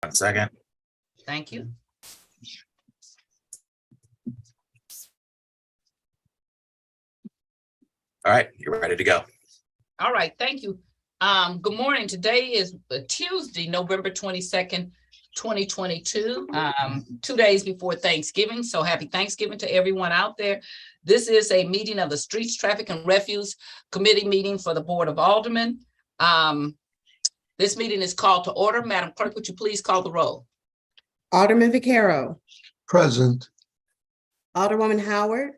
1 second. Thank you. All right, you're ready to go. All right, thank you. Good morning. Today is Tuesday, November 22nd, 2022, 2 days before Thanksgiving. So happy Thanksgiving to everyone out there. This is a meeting of the Streets, Traffic and Refuse Committee meeting for the Board of Aldermen. This meeting is called to order. Madam Clerk, would you please call the roll? Alderman Vaquero, Present. Alderwoman Howard,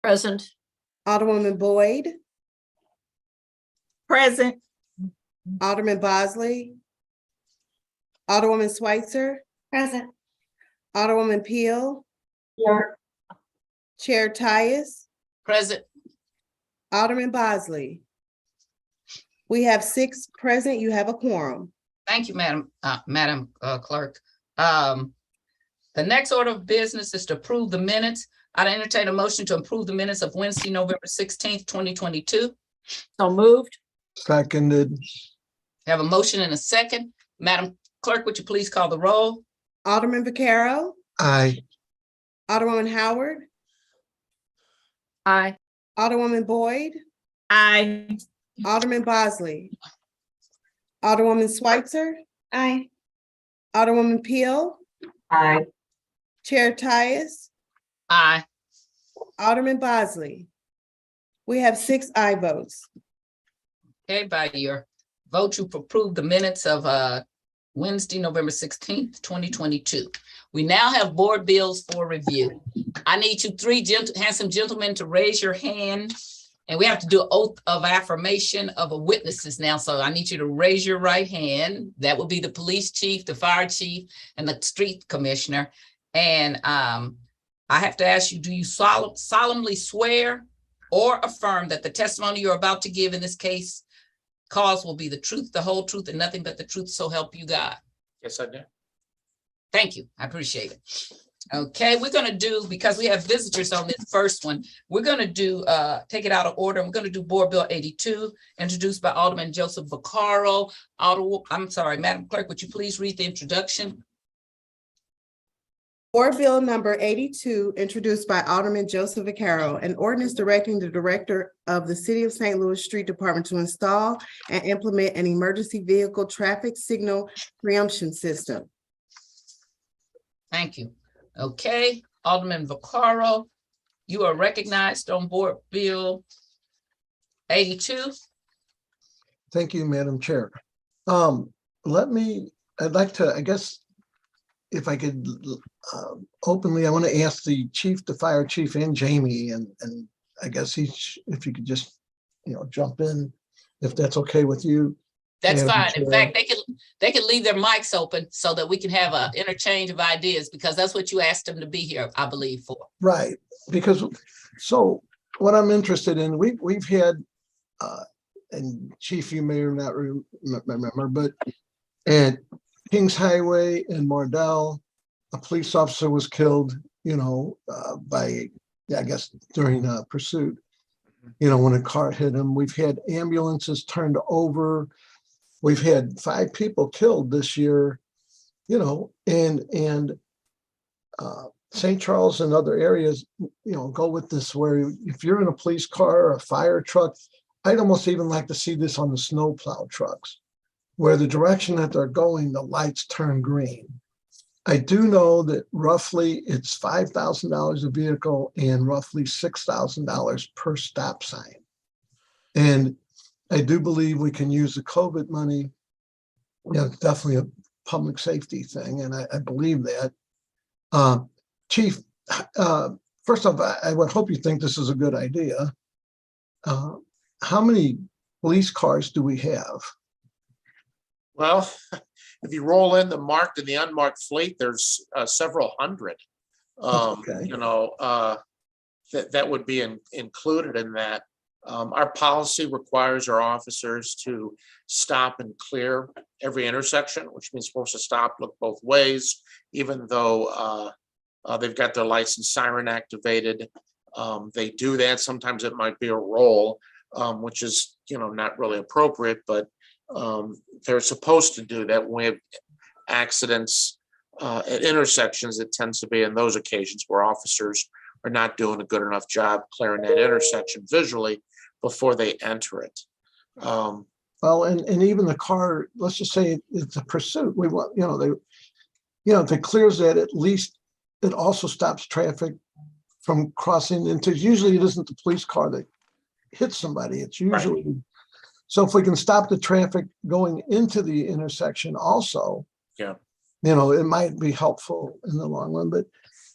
Present. Alderwoman Boyd, Present. Alderman Bosley, Alderwoman Schweitzer, Present. Alderwoman Peel, Here. Chair Tyus, Present. Alderman Bosley. We have 6 present. You have a quorum. Thank you, Madam Clerk. The next order of business is to approve the minutes. I'd entertain a motion to approve the minutes of Wednesday, November 16th, 2022. So moved. Seconded. Have a motion and a second. Madam Clerk, would you please call the roll? Alderman Vaquero, Aye. Alderwoman Howard, Aye. Alderwoman Boyd, Aye. Alderman Bosley, Alderwoman Schweitzer, Aye. Alderwoman Peel, Aye. Chair Tyus, Aye. Alderman Bosley. We have 6 aye votes. Okay, by your vote, you approve the minutes of Wednesday, November 16th, 2022. We now have board bills for review. I need you 3 handsome gentlemen to raise your hand. And we have to do an oath of affirmation of witnesses now. So I need you to raise your right hand. That would be the police chief, the fire chief, and the street commissioner. And I have to ask you, do you solemnly swear or affirm that the testimony you're about to give in this case cause will be the truth, the whole truth, and nothing but the truth, so help you God? Yes, I do. Thank you. I appreciate it. Okay, we're going to do, because we have visitors on this first one, we're going to do, take it out of order. We're going to do Board Bill 82, introduced by Alderman Joseph Vaccaro. I'm sorry, Madam Clerk, would you please read the introduction? Board Bill number 82, introduced by Alderman Joseph Vaccaro, an ordinance directing the director of the City of St. Louis Street Department to install and implement an emergency vehicle traffic signal preemption system. Thank you. Okay, Alderman Vaccaro, you are recognized on Board Bill 82. Thank you, Madam Chair. I'd like to, I guess, if I could openly, I want to ask the chief, the fire chief, and Jamie, and I guess if you could just, jump in, if that's okay with you. That's Madam fine. In Chair. fact, they can leave their mics open so that we can have an interchange of ideas, because that's what you asked them to be here, I believe, for. Right, because, so what I'm interested in, we've had, and Chief, you may or not remember, but at Kings Highway in Mardell, a police officer was killed, by, I guess, during a pursuit, when a car hit him. We've had ambulances turned over. We've had 5 people killed this year, and St. Charles and other areas, go with this, where if you're in a police car or a fire truck, I'd almost even like to see this on the snowplow trucks, where the direction that they're going, the lights turn green. I do know that roughly it's $5,000 a vehicle and roughly $6,000 per stop sign. And I do believe we can use the COVID money. It's definitely a public safety thing, and I believe that. Chief, first off, I would hope you think this is a good idea. How many police cars do we have? Well, if you roll in the marked and the unmarked fleet, there's several hundred. Okay. That would be included in that. Our policy requires our officers to stop and clear every intersection, which means supposed to stop, look both ways, even though they've got their lights and siren activated. They do that. Sometimes it might be a roll, which is, not really appropriate, but they're supposed to do that when we have accidents at intersections. It tends to be in those occasions where officers are not doing a good enough job clearing that intersection visually before they enter it. Well, and even the car, let's just say it's a pursuit. We want, if it clears that, at least it also stops traffic from crossing into, usually it isn't the police car that hits somebody. It's usually, so if we can stop the traffic going into the intersection also, Yeah. It might be helpful in the long run. But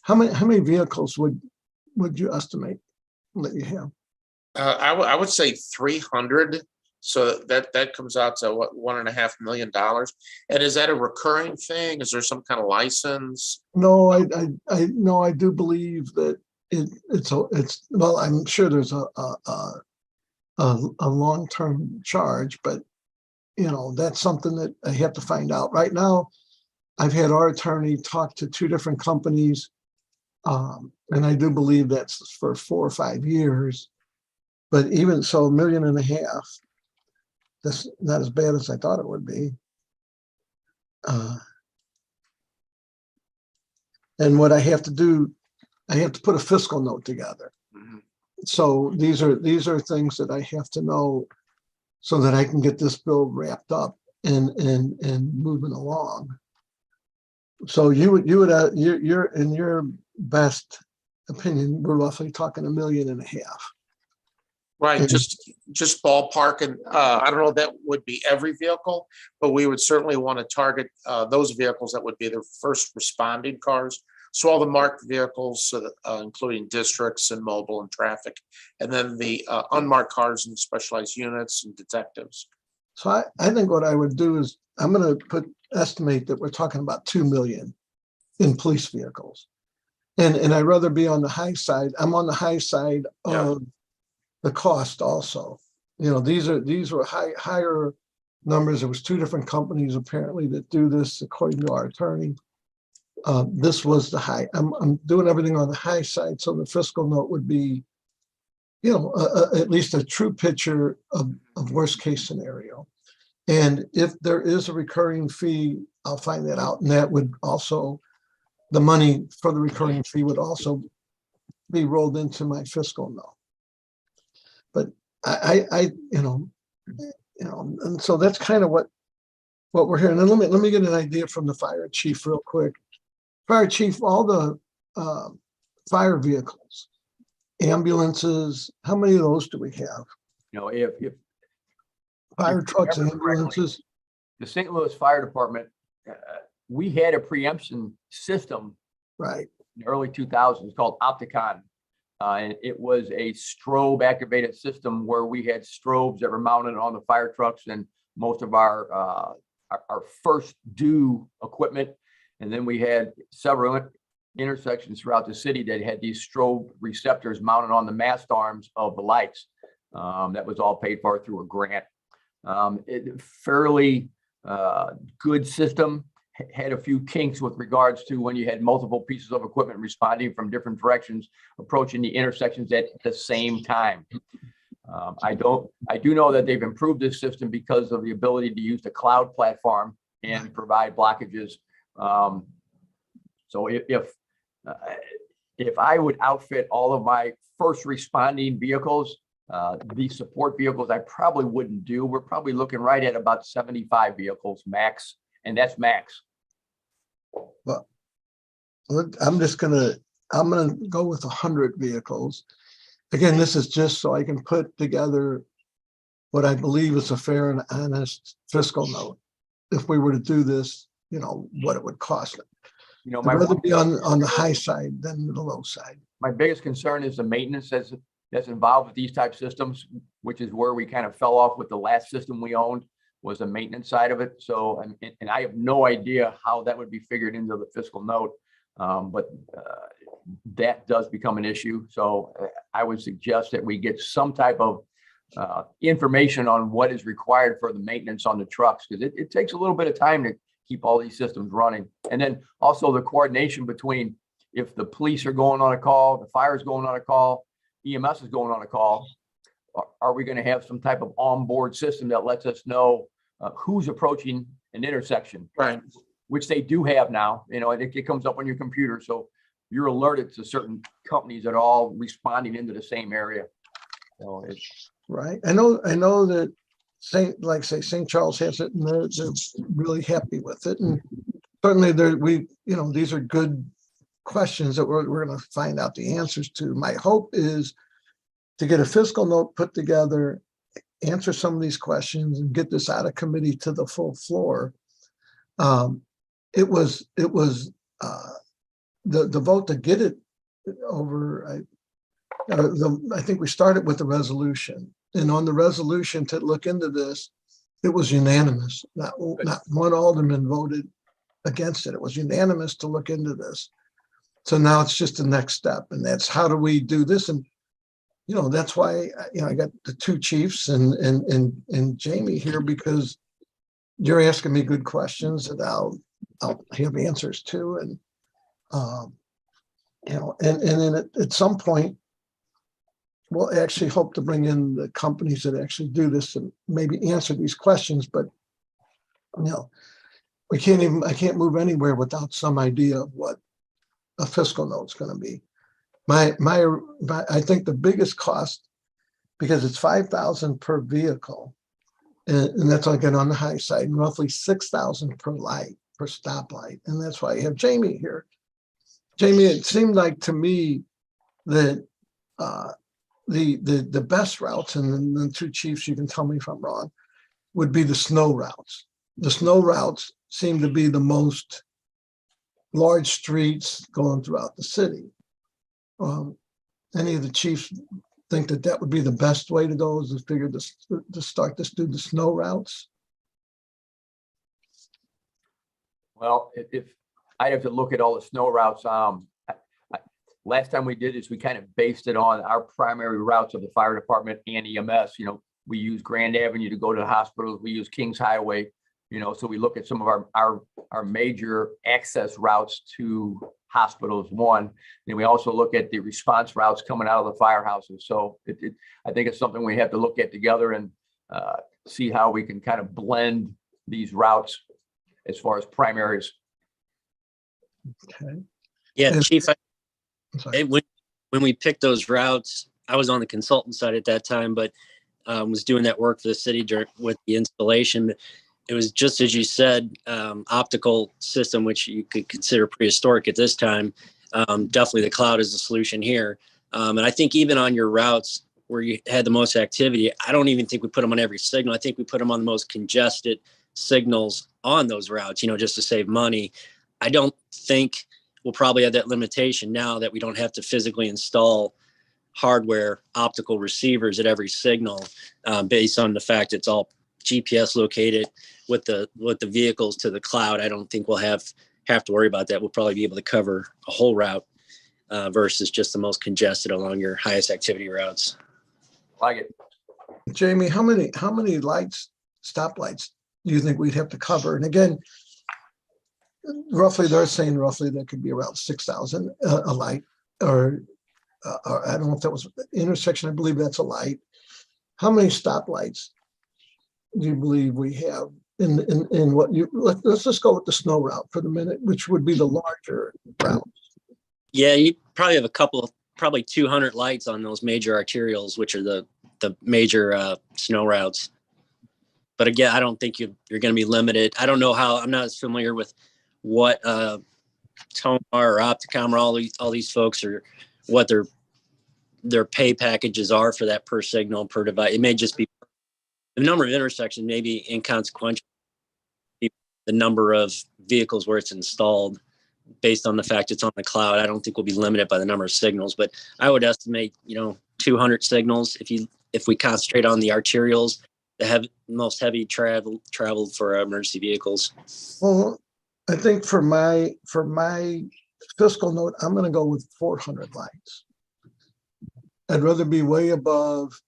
how many vehicles would you estimate that you have? I would say 300. So that comes out to what, $1.5 million. And is that a recurring thing? Is there some kind of license? No, I do believe that it's well, I'm sure there's a long-term charge, but that's something that I have to find out. Right now, I've had our attorney talk to 2 different companies, and I do believe that's for 4 or 5 years. But even so, $1.5 million, that's not as bad as I thought it would be. And what I have to do, I have to put a fiscal note together. Mhm. So these are things that I have to know so that I can get this bill wrapped up and moving along. So you're in your best opinion, we're roughly talking $1.5 million. Right, Mhm. just ballpark. And I don't know if that would be every vehicle, but we would certainly want to target those vehicles that would be the first responding cars. So all the marked vehicles, including districts and mobile and traffic, and then the unmarked cars and specialized units and detectives. So I think what I would do is I'm going to estimate that we're talking about 2 million in police vehicles. And I'd rather be on the high side. I'm on the high side of the cost also. These were higher numbers. There was 2 different companies apparently that do this according to our attorney. This was the high. I'm doing everything on the high side. So the fiscal note would be, at least a true picture of worst case scenario. And if there is a recurring fee, I'll find that out. And that would also, the money for the recurring fee would also be rolled into my fiscal note. But and so that's kind of what we're hearing. And let me get an idea from the fire chief real quick. Fire chief, all the fire vehicles, ambulances, how many of those do we have? If Fire If trucks, remember correctly, ambulances, the St. Louis Fire Department, we had a preemption system right? in the early 2000s called Opticon. And it was a strobe activated system where we had strobes that were mounted on the fire trucks and most of our first due equipment. And then we had several intersections throughout the city that had these strobe receptors mounted on the mast arms of the lights. That was all paid for through a grant. Fairly good system, had a few kinks with regards to when you had multiple pieces of equipment responding from different directions, approaching the intersections at the same time. I do know that they've improved this system because of the ability to use the cloud platform and provide blockages. So if I would outfit all of my first responding vehicles, these support vehicles, I probably wouldn't do. We're probably looking right at about 75 vehicles max, and that's max. Well, look, I'm gonna go with 100 vehicles. Again, this is just so I can put together what I believe is a fair and honest fiscal note. If we were to do this, what it would cost. I'd I'd rather be on the high side than the low side. my biggest concern is the maintenance that's involved with these type systems, which is where we kind of fell off with the last system we owned, was the maintenance side of it. So, and I have no idea how that would be figured into the fiscal note, but that does become an issue. So I would suggest that we get some type of information on what is required for the maintenance on the trucks, because it takes a little bit of time to keep all these systems running. And then also the coordination between, if the police are going on a call, the fire is going on a call, EMS is going on a call, are we going to have some type of onboard system that lets us know who's approaching an intersection, Right. which they do have now, you know, and it comes up on your computer. So you're alerted to certain companies that are all responding into the same area. So it's, Right. I know that St. Charles has it and they're really happy with it. And certainly these are good questions that we're going to find out the answers to. My hope is to get a fiscal note put together, answer some of these questions and get this out of committee to the full floor. It was the vote to get it over. I think we started with the resolution, and on the resolution to look into this, it was unanimous. Not one alderman voted against it. It was unanimous to look into this. So now it's just the next step, and that's how do we do this? And that's why I got the two chiefs and Jamie here, because you're asking me good questions that I'll have answers to, and and then at some point we'll actually hope to bring in the companies that actually do this and maybe answer these questions. But I can't move anywhere without some idea of what a fiscal note's going to be. I think the biggest cost, because it's $5,000 per vehicle, and that's again on the high side, and roughly $6,000 per stoplight, and that's why I have Jamie here. Jamie, it seemed like to me that the best routes, and the two chiefs, you can tell me if I'm wrong, would be the snow routes. The snow routes seem to be the most large streets going throughout the city. Any of the chiefs think that would be the best way to go, is to figure this, to start this, do the snow routes? well, if I'd have to look at all the snow routes, last time we did this, we kind of based it on our primary routes of the fire department and EMS. We use Grand Avenue to go to the hospitals. We use Kings Highway, so we look at some of our major access routes to hospitals. One, then we also look at the response routes coming out of the firehouses. So I think it's something we have to look at together and see how we can kind of blend these routes as far as primaries. Okay. Yeah, And- Chief, I'm sorry. when we picked those routes, I was on the consultant side at that time, but was doing that work for the city with the installation. It was just as you said, optical system, which you could consider prehistoric at this time. Definitely the cloud is the solution here. And I think even on your routes where you had the most activity, I don't even think we put them on every signal. I think we put them on the most congested signals on those routes, just to save money. I don't think we'll probably have that limitation now that we don't have to physically install hardware optical receivers at every signal, based on the fact it's all GPS located with the vehicles to the cloud. I don't think we'll have to worry about that. We'll probably be able to cover a whole route versus just the most congested along your highest activity routes. Like it. Jamie, how many stoplights do you think we'd have to cover? And again, they're saying roughly that could be around 6,000 a light, or I don't know if that was intersection. I believe that's a light. How many stoplights do you believe we have in what let's just go with the snow route for the minute, which would be the larger route? Yeah, you probably have probably 200 lights on those major arterials, which are the major snow routes. But again, I don't think you're going to be limited. I don't know how. I'm not as familiar with what Tomar or Opticom or all these folks, or what their pay packages are for that per signal, per device. It may just be the number of intersections, maybe inconsequential. The number of vehicles where it's installed, based on the fact it's on the cloud. I don't think we'll be limited by the number of signals, but I would estimate 200 signals if we concentrate on the arterials that have most heavy traveled for emergency vehicles. Well, I think for my fiscal note, I'm going to go with 400 lights. I'd rather be way above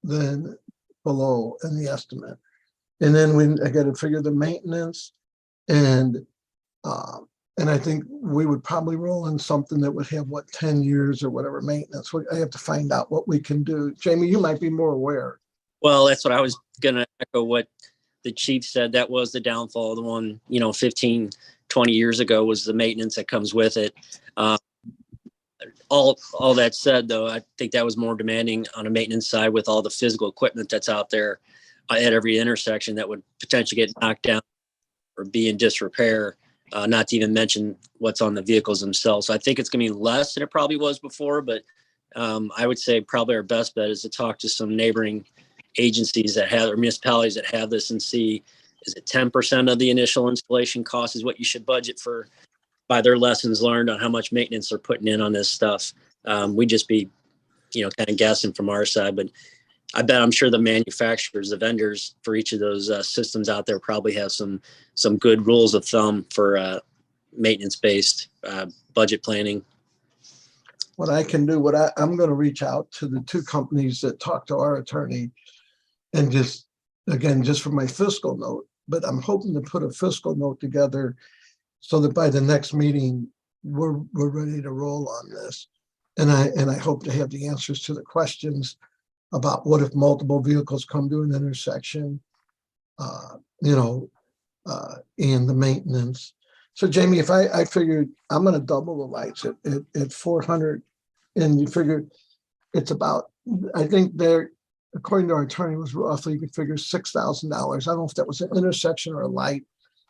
than below in the estimate. And then I got to figure the maintenance, and I think we would probably roll in something that would have 10 years or whatever maintenance. I have to find out what we can do. Jamie, you might be more aware. Well, that's what I was going to echo what the chief said that was the downfall of the one, 15, 20 years ago was the maintenance that comes with it. All that said, though, I think that was more demanding on a maintenance side with all the physical equipment that's out there at every intersection that would potentially get knocked down or be in disrepair, not to even mention what's on the vehicles themselves. So I think it's going to be less than it probably was before, but I would say probably our best bet is to talk to some neighboring agencies that have, or municipalities that have this, and see, is it 10% of the initial installation cost is what you should budget for, by their lessons learned on how much maintenance they're putting in on this stuff. We'd just be, kind of guessing from our side, but I'm sure the manufacturers, the vendors for each of those systems out there probably have some good rules of thumb for maintenance-based budget planning. What I can do, I'm going to reach out to the two companies that talked to our attorney, and just for my fiscal note, but I'm hoping to put a fiscal note together so that by the next meeting, we're ready to roll on this. And I hope to have the answers to the questions about what if multiple vehicles come to an intersection, and the maintenance. So Jamie, if I figured I'm going to double the lights at 400, and you figure it's about, I think they're, according to our attorney, was roughly, you could figure $6,000. I don't know if that was an intersection or a light.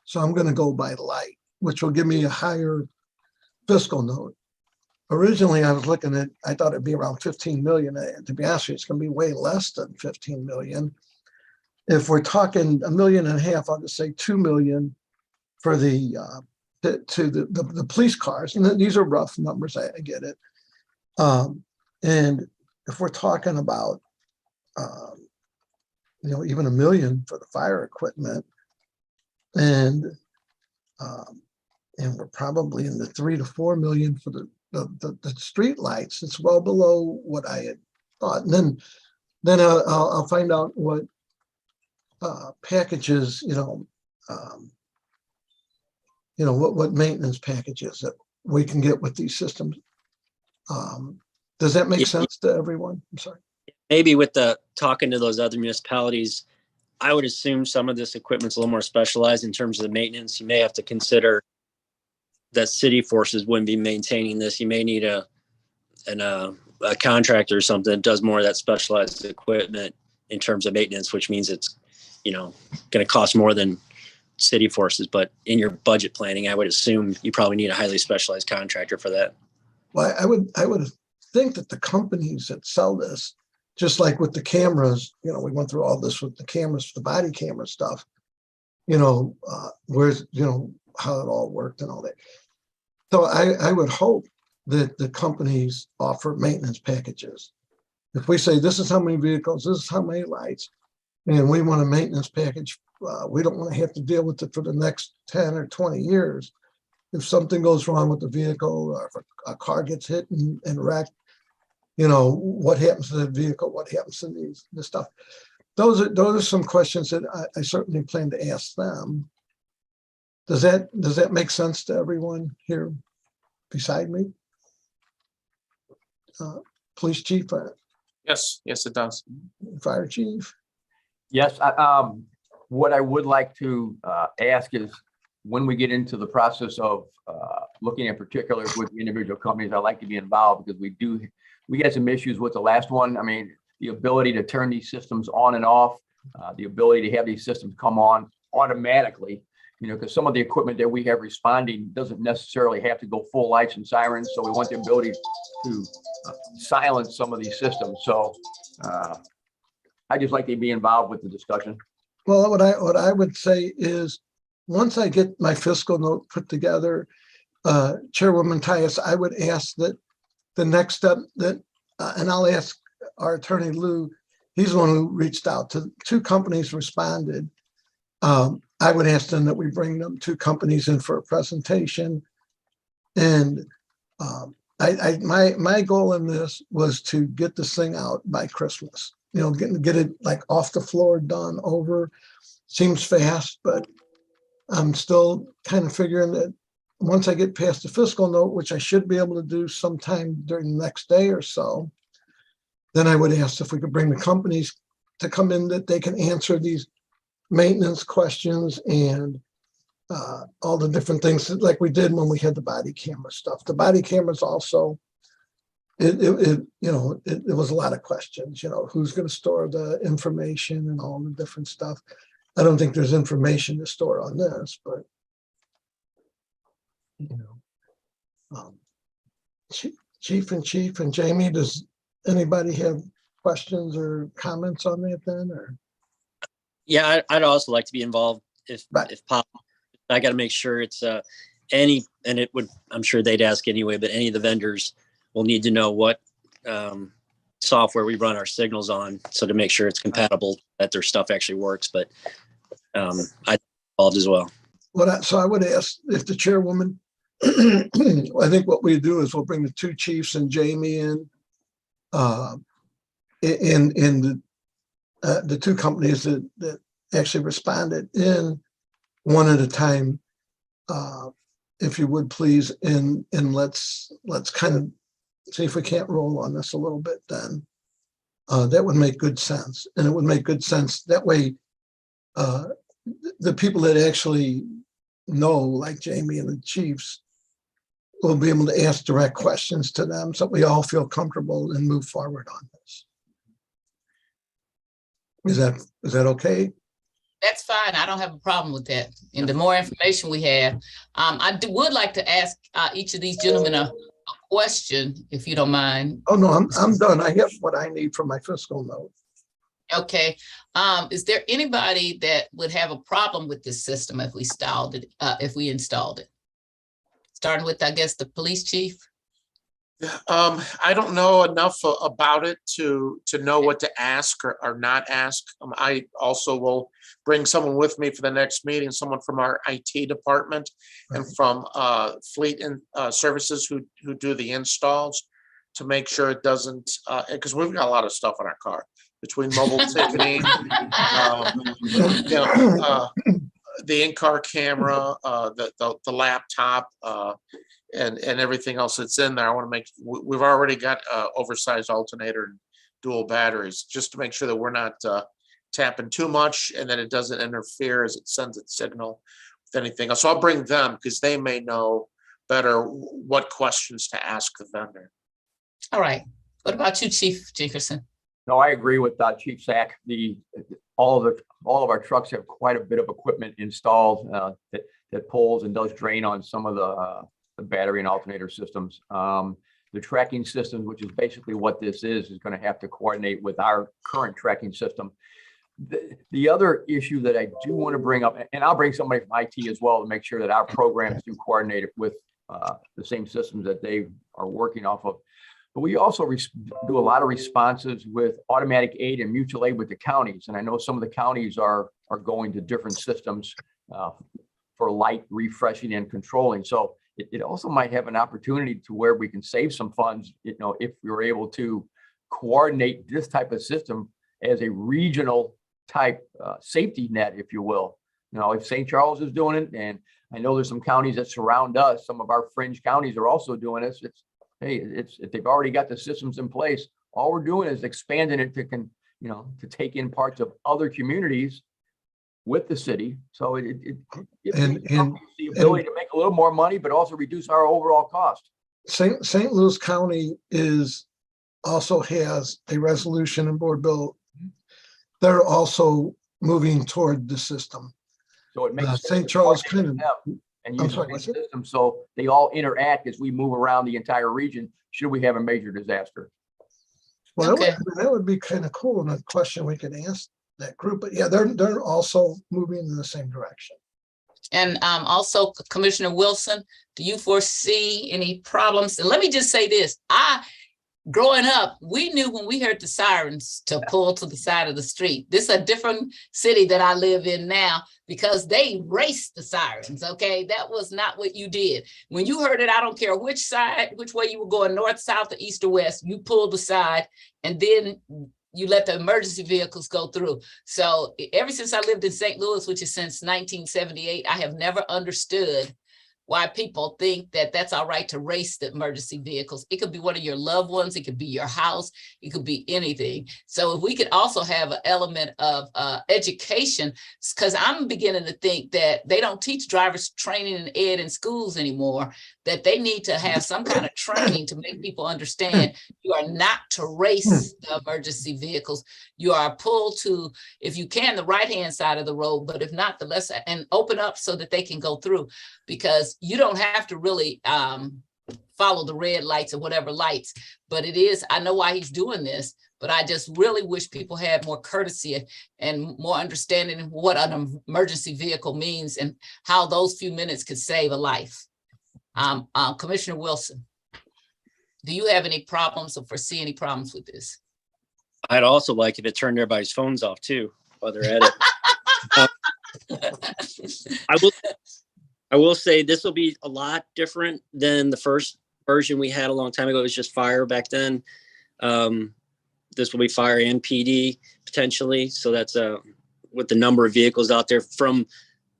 So I'm going to go by light, which will give me a higher fiscal note. Originally, I was looking at, I thought it'd be around 15 million. To be honest with you, it's going to be way less than 15 million. If we're talking $1.5 million, I'll just say 2 million for the police cars. And these are rough numbers, I get it. And if we're talking about, even $1 million for the fire equipment, and we're probably in the 3 to 4 million for the street lights. It's well below what I had thought. And then I'll find out what packages, what maintenance packages that we can get with these systems. Does that make sense to everyone? I'm sorry. Maybe with the talking to those other municipalities, I would assume some of this equipment's a little more specialized in terms of the maintenance. You may have to consider that city forces wouldn't be maintaining this. You may need a contractor or something that does more of that specialized equipment in terms of maintenance, which means it's, going to cost more than city forces. But in your budget planning, I would assume you probably need a highly specialized contractor for that. Well, I would think that the companies that sell this, just like with the cameras, we went through all this with the cameras, the body camera stuff, where's, how it all worked and all that. So I would hope that the companies offer maintenance packages. If we say, this is how many vehicles, this is how many lights, and we want a maintenance package, we don't want to have to deal with it for the next 10 or 20 years. If something goes wrong with the vehicle, or if a car gets hit and wrecked, what happens to the vehicle? What happens to this stuff? Those are some questions that I certainly plan to ask them. Does that make sense to everyone here beside me? Police chief, Yes, it does. fire chief. Yes, what I would like to ask is, when we get into the process of looking at particulars with the individual companies, I'd like to be involved, because we had some issues with the last one. I mean, the ability to turn these systems on and off, the ability to have these systems come on automatically, because some of the equipment that we have responding doesn't necessarily have to go full lights and sirens. So we want the ability to silence some of these systems. So I just like to be involved with the discussion. Well, what I would say is, once I get my fiscal note put together, Chairwoman Tyus, I would ask that the next step and I'll ask our attorney Lou, he's the one who reached out to two companies, responded. I would ask them that we bring them two companies in for a presentation. And my goal in this was to get this thing out by Christmas, get it like off the floor, done, over. Seems fast, but I'm still kind of figuring that once I get past the fiscal note, which I should be able to do sometime during the next day or so, then I would ask if we could bring the companies to come in, that they can answer these maintenance questions and all the different things like we did when we had the body camera stuff. The body cameras also, it was a lot of questions, who's going to store the information and all the different stuff. I don't think there's information to store on this, but Chief and Jamie, does anybody have questions or comments on that then, or? Yeah, I'd also like to be involved if Right. possible. I got to make sure it's and it would, I'm sure they'd ask anyway, but any of the vendors will need to know what software we run our signals on, so to make sure it's compatible, that their stuff actually works. But I'd be involved as well. So I would ask if the chairwoman, I think what we do is we'll bring the two chiefs and Jamie in the two companies that actually responded in one at a time, if you would please, and let's kind of see if we can't roll on this a little bit then. That would make good sense. And it would make good sense that way. The people that actually know, like Jamie and the chiefs, will be able to ask direct questions to them so we all feel comfortable and move forward on this. Is that okay? That's fine. I don't have a problem with that. And the more information we have, would like to ask each of these gentlemen a question, if you don't mind. Oh, no, I'm done. I have what I need for my fiscal note. Okay. Is there anybody that would have a problem with this system if we installed it? Starting with, I guess, the police chief? I don't know enough about it to know what to ask or not ask. I also will bring someone with me for the next meeting, someone from our IT department and from fleet and services who do the installs, to make sure it doesn't, because we've got a lot of stuff in our car between mobile ticketing, the in-car camera, the laptop, and everything else that's in there. I want to make, we've already got oversized alternator and dual batteries, just to make sure that we're not tapping too much and that it doesn't interfere as it sends its signal with anything else. So I'll bring them because they may know better what questions to ask the vendor. All right. What about you, Chief Jenkinson? No, I agree with Chief Sack. All of our trucks have quite a bit of equipment installed that pulls and does drain on some of the battery and alternator systems. The tracking system, which is basically what this is going to have to coordinate with our current tracking system. The other issue that I do want to bring up, and I'll bring somebody from IT as well to make sure that our programs do coordinate with the same systems that they are working off of. But we also do a lot of responses with automatic aid and mutual aid with the counties. And I know some of the counties are going to different systems for light refreshing and controlling. So it also might have an opportunity to where we can save some funds, if we were able to coordinate this type of system as a regional type safety net, if you will. If St. Charles is doing it, and I know there's some counties that surround us, some of our fringe counties are also doing this. If they've already got the systems in place, all we're doing is expanding it to take in parts of other communities with the city. So it gives the ability to make a little more money, but also reduce our overall cost. St. Louis County also has a resolution and board bill. They're also moving toward the system. So it makes St. Charles kind of. And use the system so they all interact as we move around the entire region should we have a major disaster. Well, that would be kind of cool, and a question we could ask that group. But yeah, they're also moving in the same direction. And also, Commissioner Wilson, do you foresee any problems? And let me just say this. Growing up, we knew when we heard the sirens to pull to the side of the street. This is a different city that I live in now because they raced the sirens, okay? That was not what you did. When you heard it, I don't care which way you were going, north, south, or east, or west, you pulled aside and then you let the emergency vehicles go through. So ever since I lived in St. Louis, which is since 1978, I have never understood why people think that that's all right to race the emergency vehicles. It could be one of your loved ones. It could be your house. It could be anything. So if we could also have an element of education, because I'm beginning to think that they don't teach drivers training and ed in schools anymore, that they need to have some kind of training to make people understand you are not to race the emergency vehicles. You are pulled to, if you can, the right-hand side of the road, but if not, the left side, and open up so that they can go through, because you don't have to really follow the red lights or whatever lights, but it is, I know why he's doing this, but I just really wish people had more courtesy and more understanding of what an emergency vehicle means and how those few minutes could save a life. Commissioner Wilson, do you have any problems or foresee any problems with this? I'd also like if it turned everybody's phones off too while they're at it. I will say this will be a lot different than the first version we had a long time ago. It was just fire back then. This will be fire and PD potentially. So that's with the number of vehicles out there from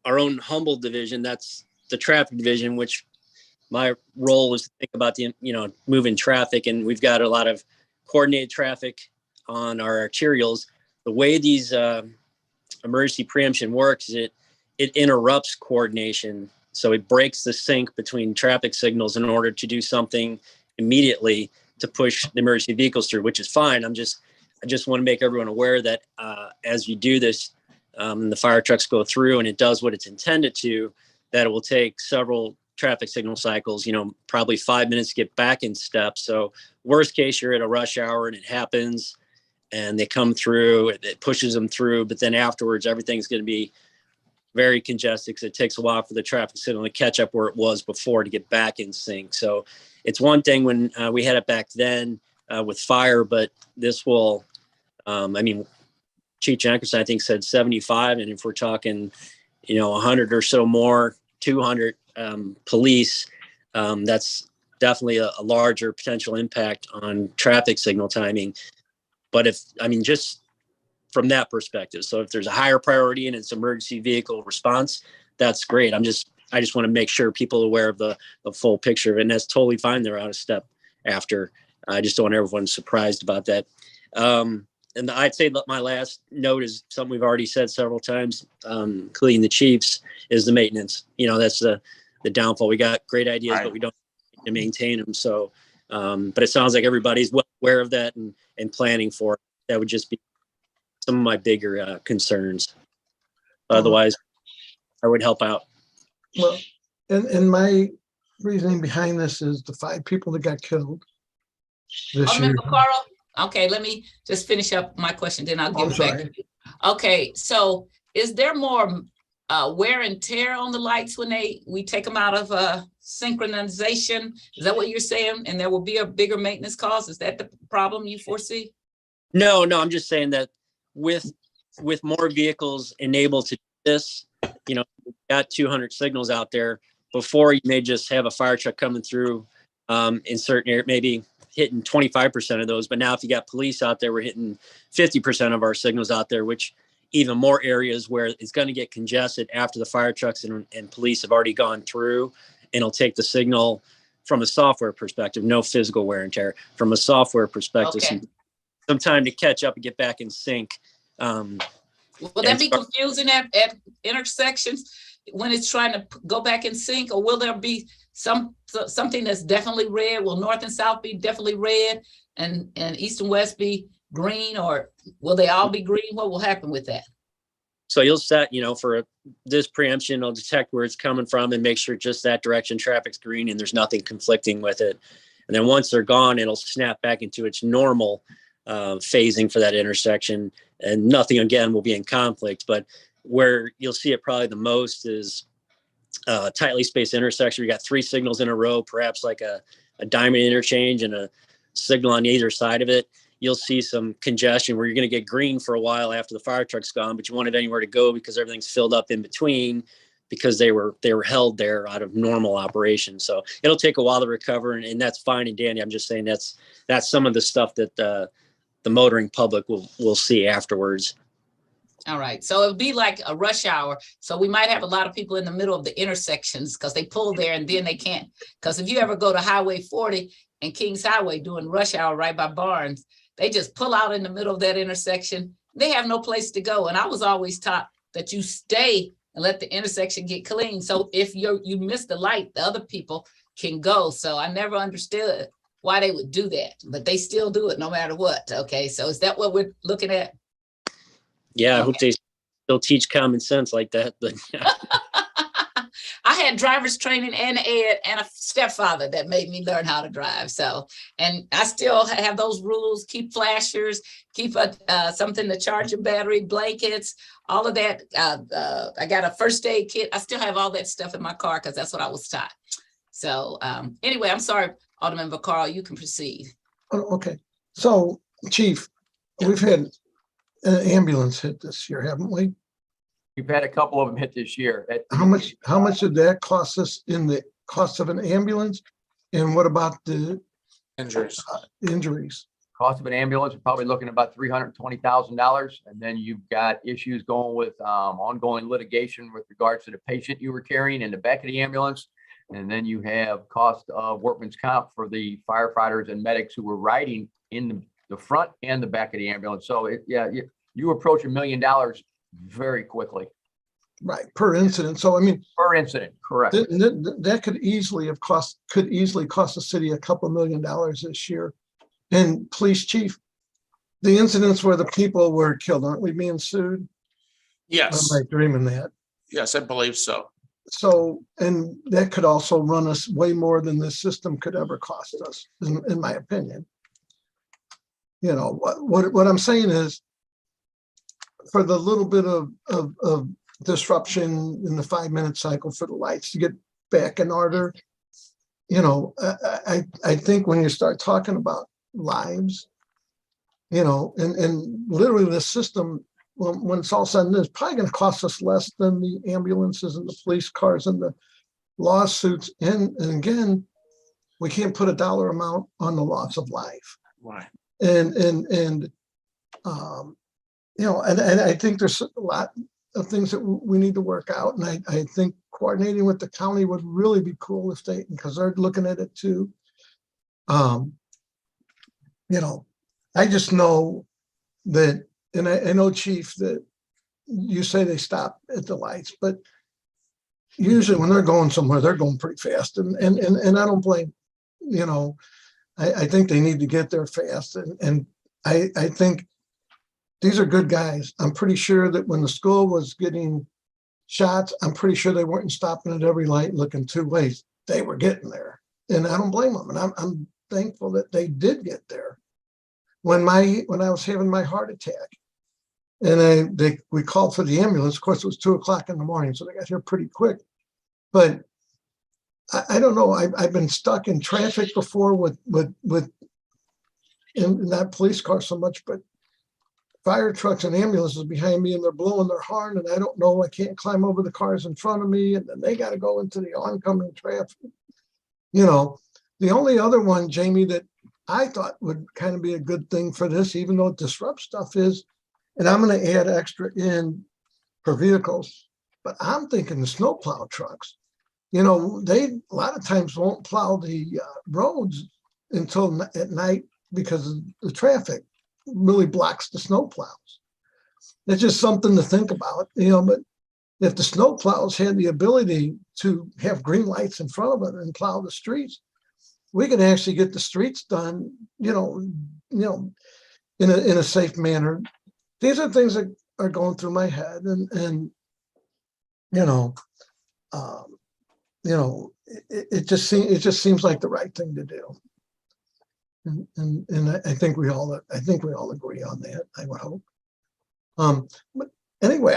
our own Humboldt division. That's the traffic division, which my role is to think about the, moving traffic. And we've got a lot of coordinated traffic on our arterials. The way these emergency preemption works is it interrupts coordination. So it breaks the sync between traffic signals in order to do something immediately to push the emergency vehicles through, which is fine. I just want to make everyone aware that as you do this, the fire trucks go through and it does what it's intended to, that it will take several traffic signal cycles, probably 5 minutes to get back in step. So worst case, you're at a rush hour and it happens and they come through, it pushes them through, but then afterwards, everything's going to be very congested because it takes a while for the traffic signal to catch up where it was before to get back in sync. So it's one thing when we had it back then with fire, but this will, Chief Jenkinson, I think, said 75. And if we're talking, 100 or so more, 200 police, that's definitely a larger potential impact on traffic signal timing. But just from that perspective, so if there's a higher priority and it's emergency vehicle response, that's great. I just want to make sure people are aware of the full picture of it, and that's totally fine. They're out of step after. I just don't want everyone surprised about that. And I'd say my last note is something we've already said several times, including the chiefs, is the maintenance. That's the downfall. We got great ideas, but we don't need to maintain them. So, but it sounds like everybody's well aware of that and planning for it. That would just be some of my bigger concerns. Otherwise, I would help out. Well, and my reasoning behind this is the 5 people that got killed this year. Carl, okay, let me just finish up my question, then I'll give it back to you. Okay, so is there more wear and tear on the lights when we take them out of synchronization? Is that what you're saying? And there will be a bigger maintenance cost? Is that the problem you foresee? No, I'm just saying that with more vehicles enabled to do this, we've got 200 signals out there. Before, you may just have a fire truck coming through in certain areas, maybe hitting 25% of those. But now if you got police out there, we're hitting 50% of our signals out there, which even more areas where it's going to get congested after the fire trucks and police have already gone through, and it'll take the signal from a software perspective, no physical wear and tear. From a software perspective, some time to catch up and get back in sync. Will that be confusing at intersections when it's trying to go back in sync, or will there be something that's definitely red? Will north and south be definitely red and east and west be green, or will they all be green? What will happen with that? So you'll set, for this preemption, it'll detect where it's coming from and make sure just that direction traffic's green and there's nothing conflicting with it. And then once they're gone, it'll snap back into its normal phasing for that intersection, and nothing again will be in conflict. But where you'll see it probably the most is tightly spaced intersection. We got 3 signals in a row, perhaps like a diamond interchange and a signal on either side of it. You'll see some congestion where you're going to get green for a while after the fire truck's gone, but you wanted anywhere to go because everything's filled up in between, because they were held there out of normal operation. So it'll take a while to recover, and that's fine and dandy. I'm just saying that's some of the stuff that the motoring public will see afterwards. All right, so it'll be like a rush hour. So we might have a lot of people in the middle of the intersections because they pull there and then they can't. Because if you ever go to Highway 40 and Kings Highway doing rush hour right by Barnes, they just pull out in the middle of that intersection. They have no place to go. And I was always taught that you stay and let the intersection get clean. So if you miss the light, the other people can go. So I never understood why they would do that, but they still do it no matter what. Okay, so is that what we're looking at? Yeah, I hope they still teach common sense like that, but I had driver's training and ed and a stepfather that made me learn how to drive. So, and I still have those rules, keep flashers, keep something to charge your battery, blankets, all of that. I got a first aid kit. I still have all that stuff in my car because that's what I was taught. So anyway, I'm sorry, Alderman Vaccaro, you can proceed. Oh, okay, so Chief, we've had an ambulance hit this year, haven't we? We've had a couple of them hit this year. How much did that cost us in the cost of an ambulance? And what about the Injuries. injuries? Cost of an ambulance, we're probably looking at about $320,000. And then you've got issues going with ongoing litigation with regards to the patient you were carrying in the back of the ambulance. And then you have cost of workman's comp for the firefighters and medics who were riding in the front and the back of the ambulance. So you approach $1 million very quickly Right, per incident. So I mean, per incident, correct? that could easily cost the city a couple $1 million this year. And police chief, the incidents where the people were killed, aren't we being sued? Yes, Am I dreaming that? yes, I believe so. So, and that could also run us way more than this system could ever cost us, in my opinion. You know, what I'm saying is, for the little bit of disruption in the 5-minute cycle for the lights to get back in order, you know, I think when you start talking about lives, you know, and literally the system, when it's all said and done, it's probably going to cost us less than the ambulances and the police cars and the lawsuits. And again, we can't put a dollar amount on the loss of life. Right. And you know, and I think there's a lot of things that we need to work out. And I think coordinating with the county would really be cool if they, because they're looking at it too. You know, I just know that, and I know, Chief, that you say they stop at the lights, but usually when they're going somewhere, they're going pretty fast. And I don't blame, you know, I think they need to get there fast. And I think these are good guys. I'm pretty sure that when the school was getting shots, I'm pretty sure they weren't stopping at every light looking 2 ways. They were getting there. And I don't blame them. And I'm thankful that they did get there. When I was having my heart attack, and we called for the ambulance. Of course, it was 2 o'clock in the morning, so they got here pretty quick. But I don't know. I've been stuck in traffic before with not police cars so much, but fire trucks and ambulances behind me, and they're blowing their horn, and I don't know. I can't climb over the cars in front of me, and then they got to go into the oncoming traffic. You know, the only other one, Jamie, that I thought would kind of be a good thing for this, even though it disrupts stuff, is, and I'm going to add extra in for vehicles, but I'm thinking the snowplow trucks. You know, they a lot of times won't plow the roads until at night because the traffic really blocks the snowplows. It's just something to think about, you know. But if the snowplows had the ability to have green lights in front of it and plow the streets, we could actually get the streets done, you know, in a safe manner. These are things that are going through my head, and it just seems like the right thing to do. And I think we all agree on that. I would hope. But anyway,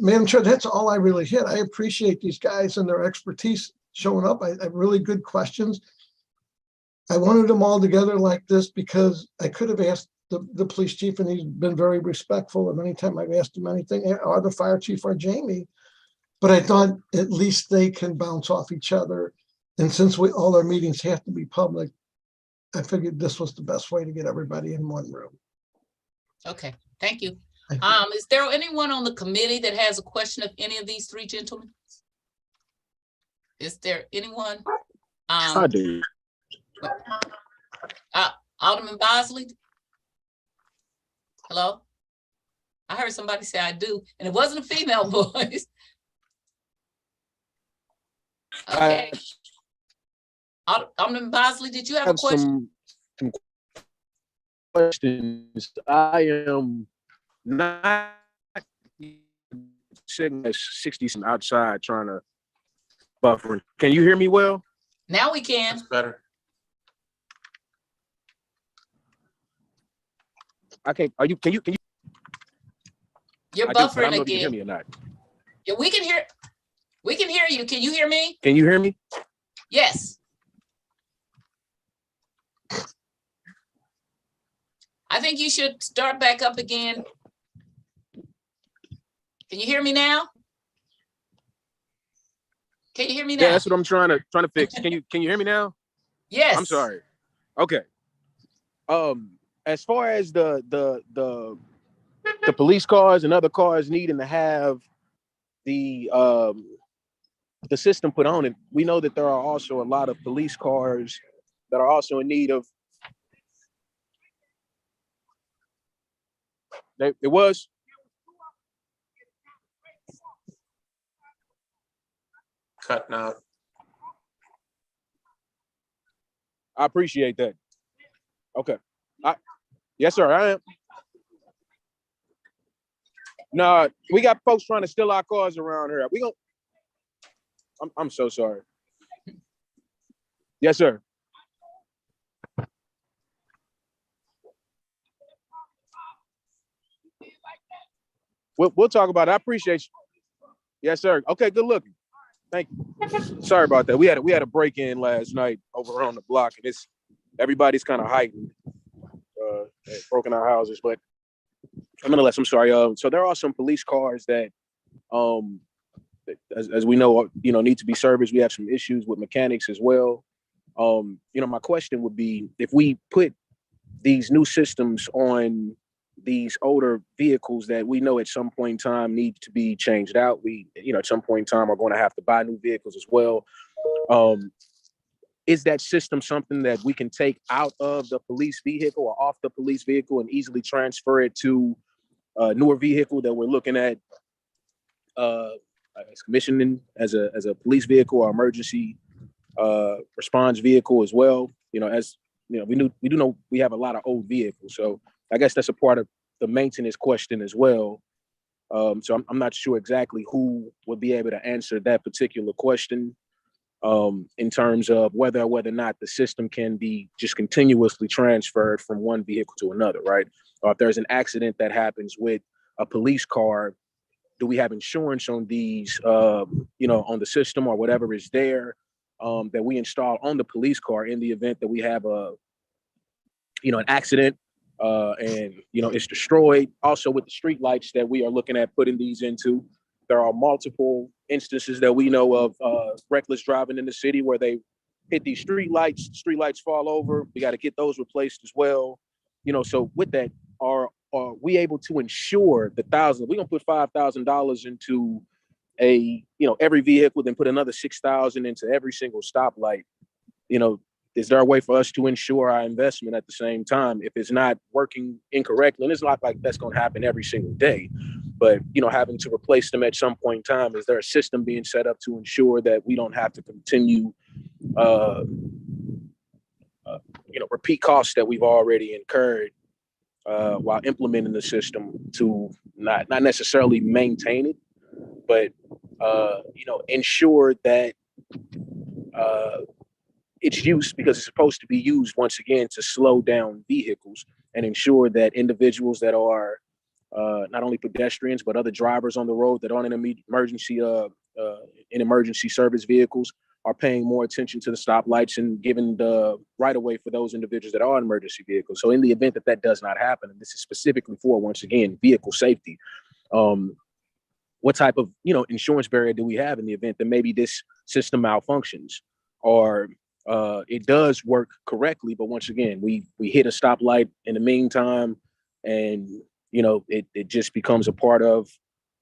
Madam Chair, that's all I really had. I appreciate these guys and their expertise showing up. I have really good questions. I wanted them all together like this because I could have asked the police chief, and he's been very respectful of any time I've asked him anything, or the fire chief or Jamie. But I thought at least they can bounce off each other. And since all our meetings have to be public, I figured this was the best way to get everybody in one room. Okay, thank you. Thank you. Is there anyone on the committee that has a question of any of these three gentlemen? Is there anyone? I do. Alderman Bosley? Hello? I heard somebody say I do, and it wasn't a female voice. Okay. Alderman Bosley, did you have a Have question? some questions. I am not sitting at 60 some outside trying to buffer. Can you hear me well? Now we can. That's better. I can't. Can you? You're I do, but I buffering don't know if you can hear again. me or not. Yeah, we can hear. We can hear you. Can you hear me? Can you hear me? Yes. I think you should start back up again. Can you hear me now? Can you hear me Yeah, now? that's what I'm trying to fix. Can you hear me now? Yes. I'm sorry. Okay. As far as the police cars and other cars needing to have the system put on it, we know that there are also a lot of police cars that are also in need of. It was. Cutting out. I appreciate that. Okay. Yes, sir. I am. No, we got folks trying to steal our cars around here. I'm so sorry. Yes, sir. We'll talk about it. I appreciate you. Yes, sir. Okay, good looking. Thank you. Sorry about that. We had a break-in last night over on the block, and everybody's kind of heightened, broken our houses. But nonetheless, I'm sorry. So there are some police cars that, as we know, need to be serviced. We have some issues with mechanics as well. My question would be, if we put these new systems on these older vehicles that we know at some point in time need to be changed out, we, at some point in time are going to have to buy new vehicles as well. Is that system something that we can take out of the police vehicle or off the police vehicle and easily transfer it to a newer vehicle that we're looking at commissioning as a police vehicle or emergency response vehicle as well? We do know we have a lot of old vehicles, so I guess that's a part of the maintenance question as well. So I'm not sure exactly who would be able to answer that particular question in terms of whether or not the system can be just continuously transferred from one vehicle to another, right? Or if there's an accident that happens with a police car, do we have insurance on these, on the system or whatever is there that we install on the police car in the event that we have an accident and it's destroyed? Also with the street lights that we are looking at putting these into, there are multiple instances that we know of reckless driving in the city where they hit these street lights fall over. We got to get those replaced as well. So with that, are we able to insure the thousands? We're gonna put $5,000 into every vehicle, then put another $6,000 into every single stoplight. Is there a way for us to ensure our investment at the same time if it's not working incorrectly? And it's not like that's going to happen every single day, but having to replace them at some point in time, is there a system being set up to ensure that we don't have to continue repeat costs that we've already incurred while implementing the system to not necessarily maintain it, but ensure that its use, because it's supposed to be used once again to slow down vehicles and ensure that individuals that are not only pedestrians but other drivers on the road that aren't in emergency service vehicles are paying more attention to the stoplights and giving the right of way for those individuals that are in emergency vehicles. So in the event that does not happen, and this is specifically for, once again, vehicle safety, what type of insurance barrier do we have in the event that maybe this system malfunctions or it does work correctly, but once again we hit a stoplight in the meantime and it just becomes a part of,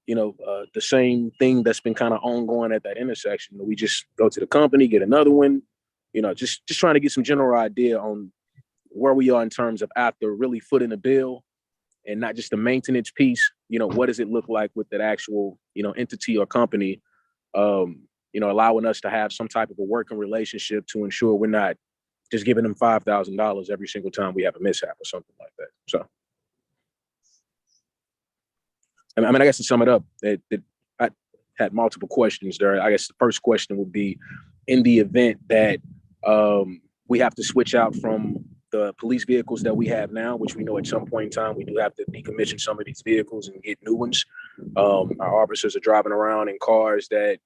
the same thing that's been kind of ongoing at that intersection. We just go to the company, get another one, just trying to get some general idea on where we are in terms of after really footing the bill and not just the maintenance piece. What does it look like with that actual, entity or company, allowing us to have some type of a working relationship to ensure we're not just giving them $5,000 every single time we have a mishap or something like that. So, I guess to sum it up, that I had multiple questions there. I guess the first question would be, in the event that we have to switch out from the police vehicles that we have now, which we know at some point in time we do have to decommission some of these vehicles and get new ones. Our officers are driving around in cars that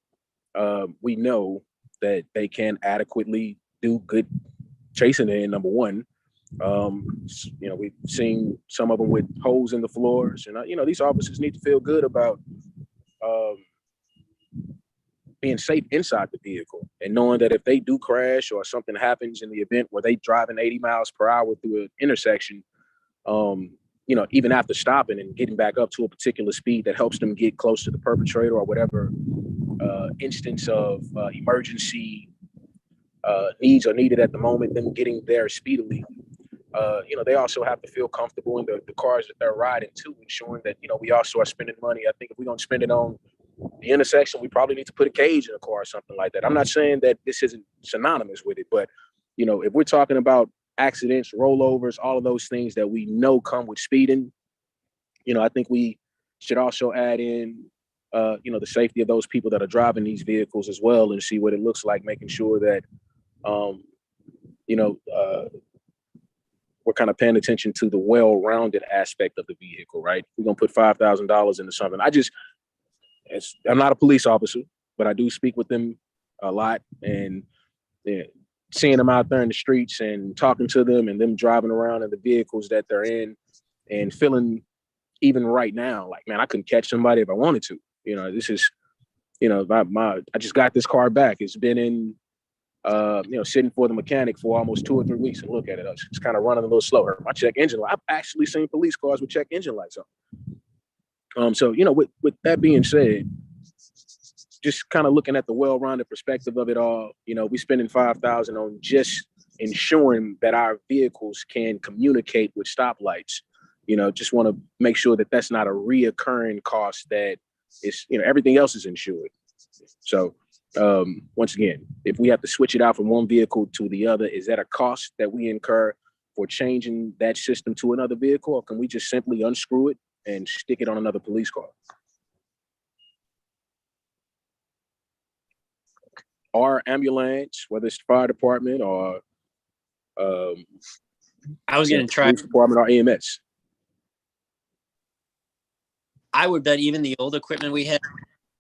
we know that they can adequately do good chasing in, number one. We've seen some of them with holes in the floors, and these officers need to feel good about being safe inside the vehicle and knowing that if they do crash or something happens in the event where they driving 80 miles per hour through an intersection, even after stopping and getting back up to a particular speed that helps them get close to the perpetrator or whatever instance of emergency needs are needed at the moment, them getting there speedily. They also have to feel comfortable in the cars that they're riding too, ensuring that, we also are spending money. I think if we're going to spend it on the intersection, we probably need to put a cage in a car or something like that. I'm not saying that this isn't synonymous with it, but, if we're talking about accidents, rollovers, all of those things that we know come with speeding, I think we should also add in, the safety of those people that are driving these vehicles as well, and see what it looks like, making sure that, we're kind of paying attention to the well-rounded aspect of the vehicle, right? We're going to put $5,000 into something. I'm not a police officer, but I do speak with them a lot, and seeing them out there in the streets and talking to them and them driving around in the vehicles that they're in and feeling, even right now, like, man, I couldn't catch somebody if I wanted to. This is, I just got this car back. It's been in, sitting for the mechanic for almost 2 or 3 weeks, and look at it. It's kind of running a little slower. My check engine light. I've actually seen police cars with check engine lights on. So, with that being said, just kind of looking at the well-rounded perspective of it all, we spending $5,000 on just ensuring that our vehicles can communicate with stoplights. Just want to make sure that that's not a reoccurring cost that is, everything else is insured. So, once again, if we have to switch it out from one vehicle to the other, is that a cost that we incur for changing that system to another vehicle, or can we just simply unscrew it and stick it on another police car? Our ambulance, whether it's the fire department or I was going to try. police department or EMS. I would bet even the old equipment we had,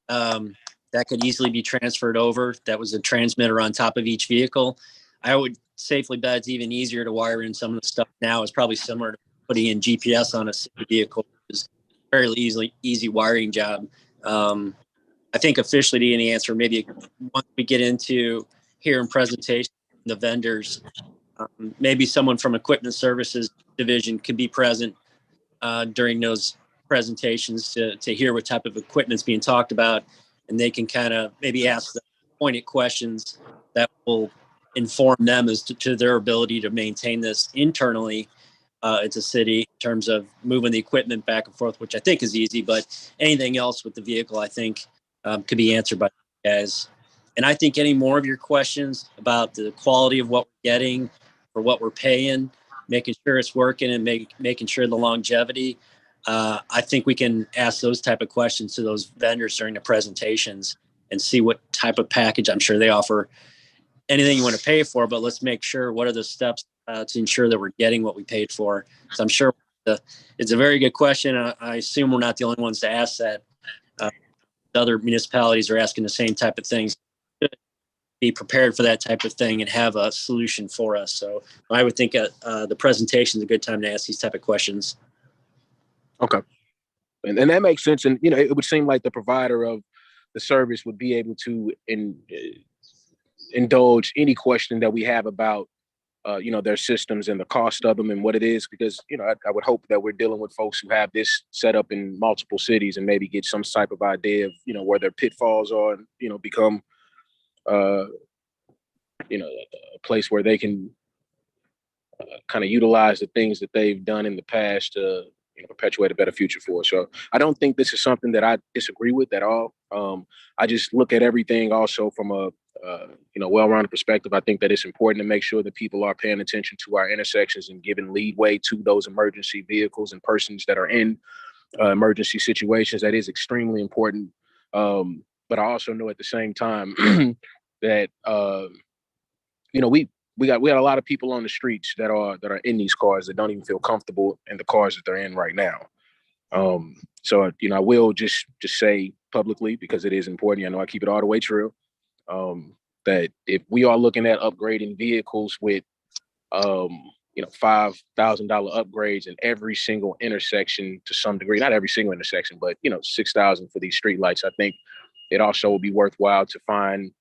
that could easily be transferred over. That was a transmitter on top of each vehicle. I would safely bet it's even easier to wire in some of the stuff now. It's probably similar to putting in GPS on a city vehicle. It's a fairly easy wiring job. I think officially the answer, maybe once we get into hearing presentation, the vendors, maybe someone from equipment services division could be present during those presentations to hear what type of equipment's being talked about. And they can kind of maybe ask the pointed questions that will inform them as to their ability to maintain this internally. It's a city in terms of moving the equipment back and forth, which I think is easy, but anything else with the vehicle, I think could be answered by you guys. And I think any more of your questions about the quality of what we're getting for what we're paying, making sure it's working and making sure the longevity, I think we can ask those type of questions to those vendors during the presentations and see what type of package. I'm sure they offer anything you want to pay for, but let's make sure what are the steps to ensure that we're getting what we paid for. So I'm sure it's a very good question. I assume we're not the only ones to ask that. Other municipalities are asking the same type of things. Be prepared for that type of thing and have a solution for us. So I would think the presentation is a good time to ask these type of questions. Okay. And that makes sense. And, it would seem like the provider of the service would be able to indulge any question that we have about their systems and the cost of them and what it is, because, I would hope that we're dealing with folks who have this set up in multiple cities and maybe get some type of idea of, where their pitfalls are and, become, a place where they can kind of utilize the things that they've done in the past to perpetuate a better future for us. So I don't think this is something that I disagree with at all. I just look at everything also from a well-rounded perspective. I think that it's important to make sure that people are paying attention to our intersections and giving leadway to those emergency vehicles and persons that are in emergency situations. That is extremely important. But I also know at the same time that we got a lot of people on the streets that are in these cars that don't even feel comfortable in the cars that they're in right now. So I will just say publicly, because it is important. I know I keep it all the way true. That if we are looking at upgrading vehicles with $5,000 upgrades in every single intersection to some degree, not every single intersection, but $6,000 for these streetlights, I think it also will be worthwhile to find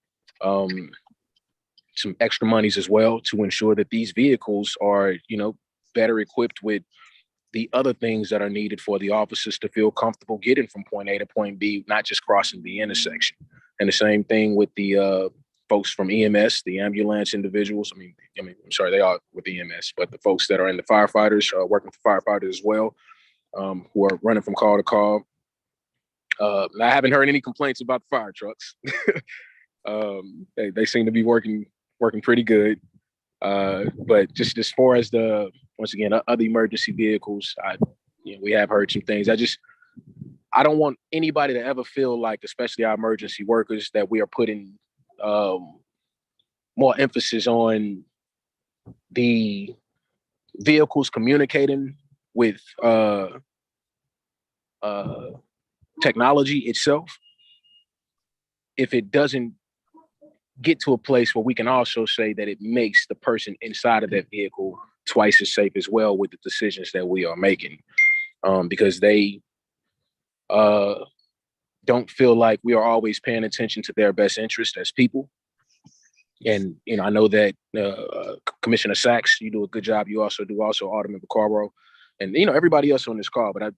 some extra monies as well to ensure that these vehicles are, better equipped with the other things that are needed for the officers to feel comfortable getting from point A to point B, not just crossing the intersection. And the same thing with the folks from EMS, the ambulance individuals. I'm sorry, they are with EMS, but the folks that are in the firefighters, working for firefighters as well, who are running from call to call. I haven't heard any complaints about the fire trucks. They seem to be working pretty good. But just as far as once again, other emergency vehicles, we have heard some things. I don't want anybody to ever feel like, especially our emergency workers, that we are putting more emphasis on the vehicles communicating with technology itself. If it doesn't get to a place where we can also say that it makes the person inside of that vehicle twice as safe as well with the decisions that we are making, because they don't feel like we are always paying attention to their best interest as people. And, I know that Commissioner Sachs, you do a good job. You also do Alderman Vaccaro, and, everybody else on this call. But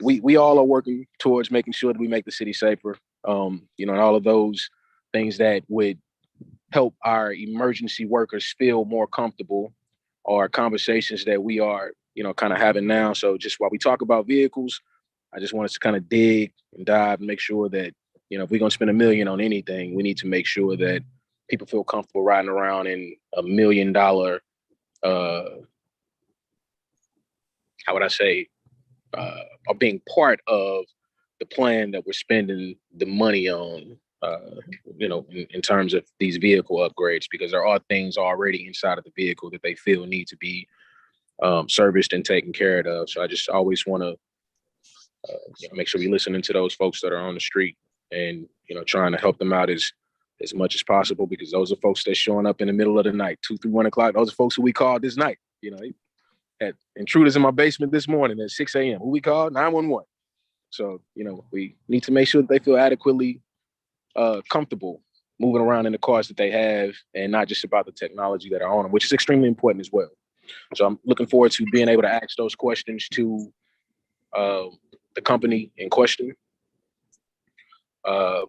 we all are working towards making sure that we make the city safer, and all of those things that would help our emergency workers feel more comfortable are conversations that we are, kind of having now. So just while we talk about vehicles, I just want us to kind of dig and dive and make sure that, if we're going to spend $1 million on anything, we need to make sure that people feel comfortable riding around in $1 million, how would I say, or being part of the plan that we're spending the money on, in terms of these vehicle upgrades, because there are things already inside of the vehicle that they feel need to be serviced and taken care of. So I just always want to make sure we're listening to those folks that are on the street and, trying to help them out as much as possible, because those are folks that's showing up in the middle of the night, 2, 3, 1 o'clock. Those are folks who we called this night. Had intruders in my basement this morning at 6 a.m. Who we called? 911. So, we need to make sure that they feel adequately comfortable moving around in the cars that they have, and not just about the technology that are on them, which is extremely important as well. So I'm looking forward to being able to ask those questions to the company in question. I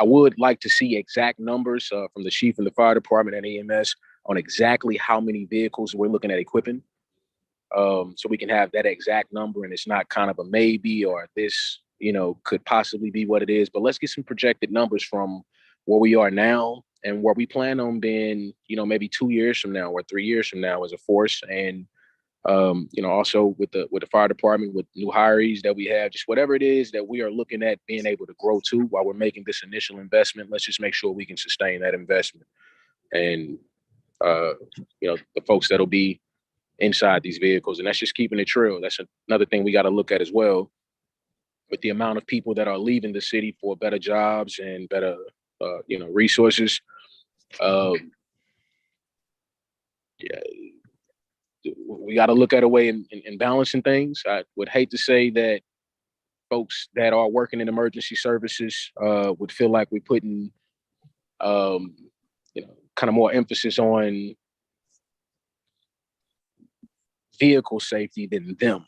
would like to see exact numbers from the chief and the fire department and EMS on exactly how many vehicles we're looking at equipping. So we can have that exact number, and it's not kind of a maybe or this, could possibly be what it is. But let's get some projected numbers from where we are now and where we plan on being, maybe 2 years from now or 3 years from now as a force. And, also with the fire department, with new hires that we have, just whatever it is that we are looking at being able to grow to while we're making this initial investment, let's just make sure we can sustain that investment. And, the folks that'll be inside these vehicles, and that's just keeping it real. That's another thing we got to look at as well, with the amount of people that are leaving the city for better jobs and better, resources. We got to look at a way in balancing things. I would hate to say that folks that are working in emergency services would feel like we're putting, kind of more emphasis on vehicle safety than them,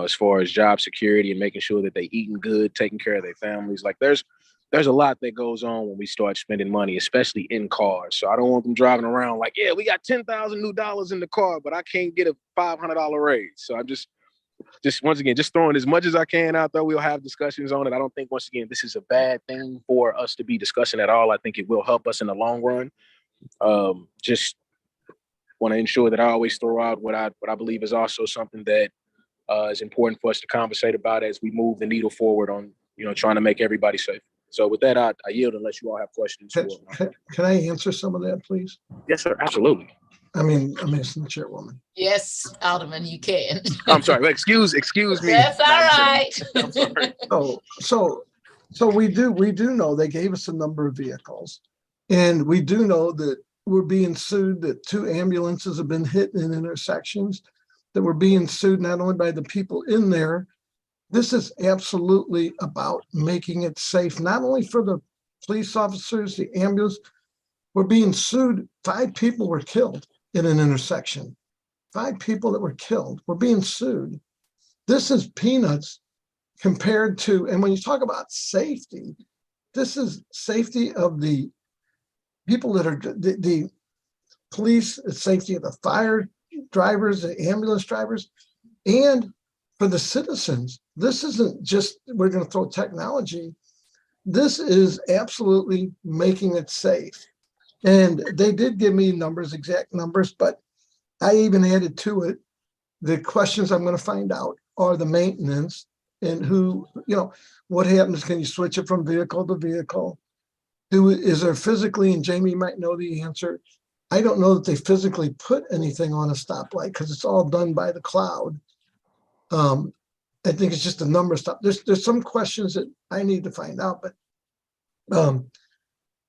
as far as job security and making sure that they eating good, taking care of their families. Like there's a lot that goes on when we start spending money, especially in cars. So I don't want them driving around like, yeah, we got $10,000 new in the car, but I can't get a $500 raise. So I'm just once again, just throwing as much as I can out there. We'll have discussions on it. I don't think, once again, this is a bad thing for us to be discussing at all. I think it will help us in the long run. Just want to ensure that I always throw out what I believe is also something that is important for us to conversate about as we move the needle forward on, trying to make everybody safe. So with that, I yield unless you all have questions. Can I answer some of that, please? Yes, sir. Absolutely. I mean, Assistant Chairwoman. Yes, Alderman, you can. I'm sorry. Excuse me. That's all right. I'm sorry. So we do know they gave us a number of vehicles, and we do know that we're being sued, that 2 ambulances have been hit in intersections, that we're being sued not only by the people in there. This is absolutely about making it safe, not only for the police officers, the ambulance. We're being sued. 5 people were killed in an intersection. 5 people that were killed. We're being sued. This is peanuts compared to, and when you talk about safety, this is safety of the people that are the police, safety of the fire drivers, the ambulance drivers, and for the citizens. This isn't just, we're going to throw technology. This is absolutely making it safe. And they did give me numbers, exact numbers, but I even added to it the questions I'm going to find out are the maintenance and who, what happens? Can you switch it from vehicle to vehicle? Who is there physically, and Jamie might know the answer. I don't know that they physically put anything on a stoplight because it's all done by the cloud. I think it's just a number of stuff. There's some questions that I need to find out, but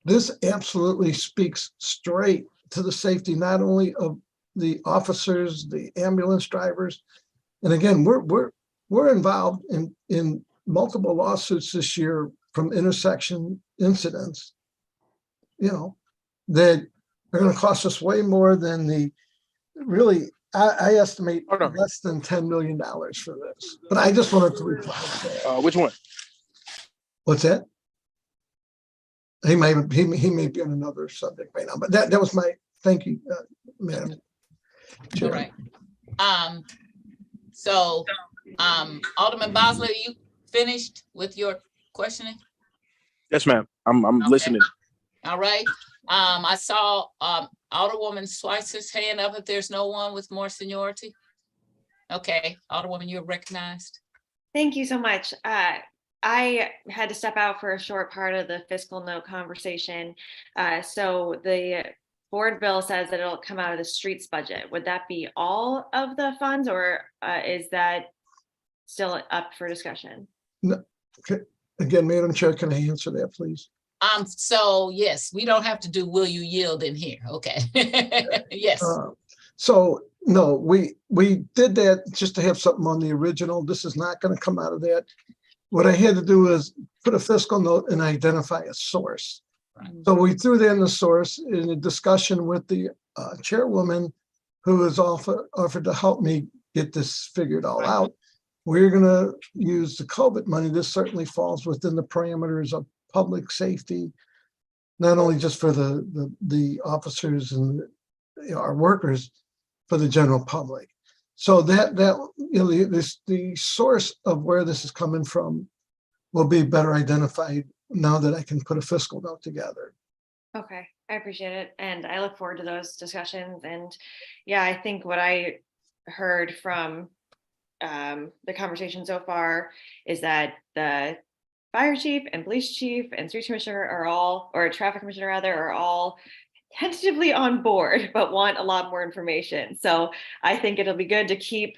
this absolutely speaks straight to the safety, not only of the officers, the ambulance drivers. And again, we're involved in multiple lawsuits this year from intersection incidents, that are going to cost us way more than I estimate less than $10 million for this. But I just wanted to reply to that. Which one? What's that? He may be on another subject right now, but that was my, thank you, Madam All Chair. right. So, Alderman Bosley, are you finished with your questioning? Yes, ma'am. I'm Okay. listening. All right. I saw Alderwoman Schweitzer's hand up if there's no one with more seniority. Okay, Alderwoman, you're recognized. Thank you so much. I had to step out for a short part of the fiscal note conversation. So the board bill says that it'll come out of the streets budget. Would that be all of the funds, or is that still up for discussion? No, okay. Again, Madam Chair, can I answer that, please? So yes, we don't have to do will you yield in here. Okay. Yes. So no, we did that just to have something on the original. This is not going to come out of that. What I had to do is put a fiscal note and identify a source. Right. So we threw that in the source in a discussion with the chairwoman, who has offered to help me get this figured all out. We're going to use the COVID money. This certainly falls within the parameters of public safety, not only just for the officers and our workers, for the general public. So the source of where this is coming from will be better identified now that I can put a fiscal note together. Okay, I appreciate it. And I look forward to those discussions. And yeah, I think what I heard from the conversation so far is that the fire chief and police chief and street commissioner or traffic commissioner rather, are all tentatively on board, but want a lot more information. So I think it'll be good to keep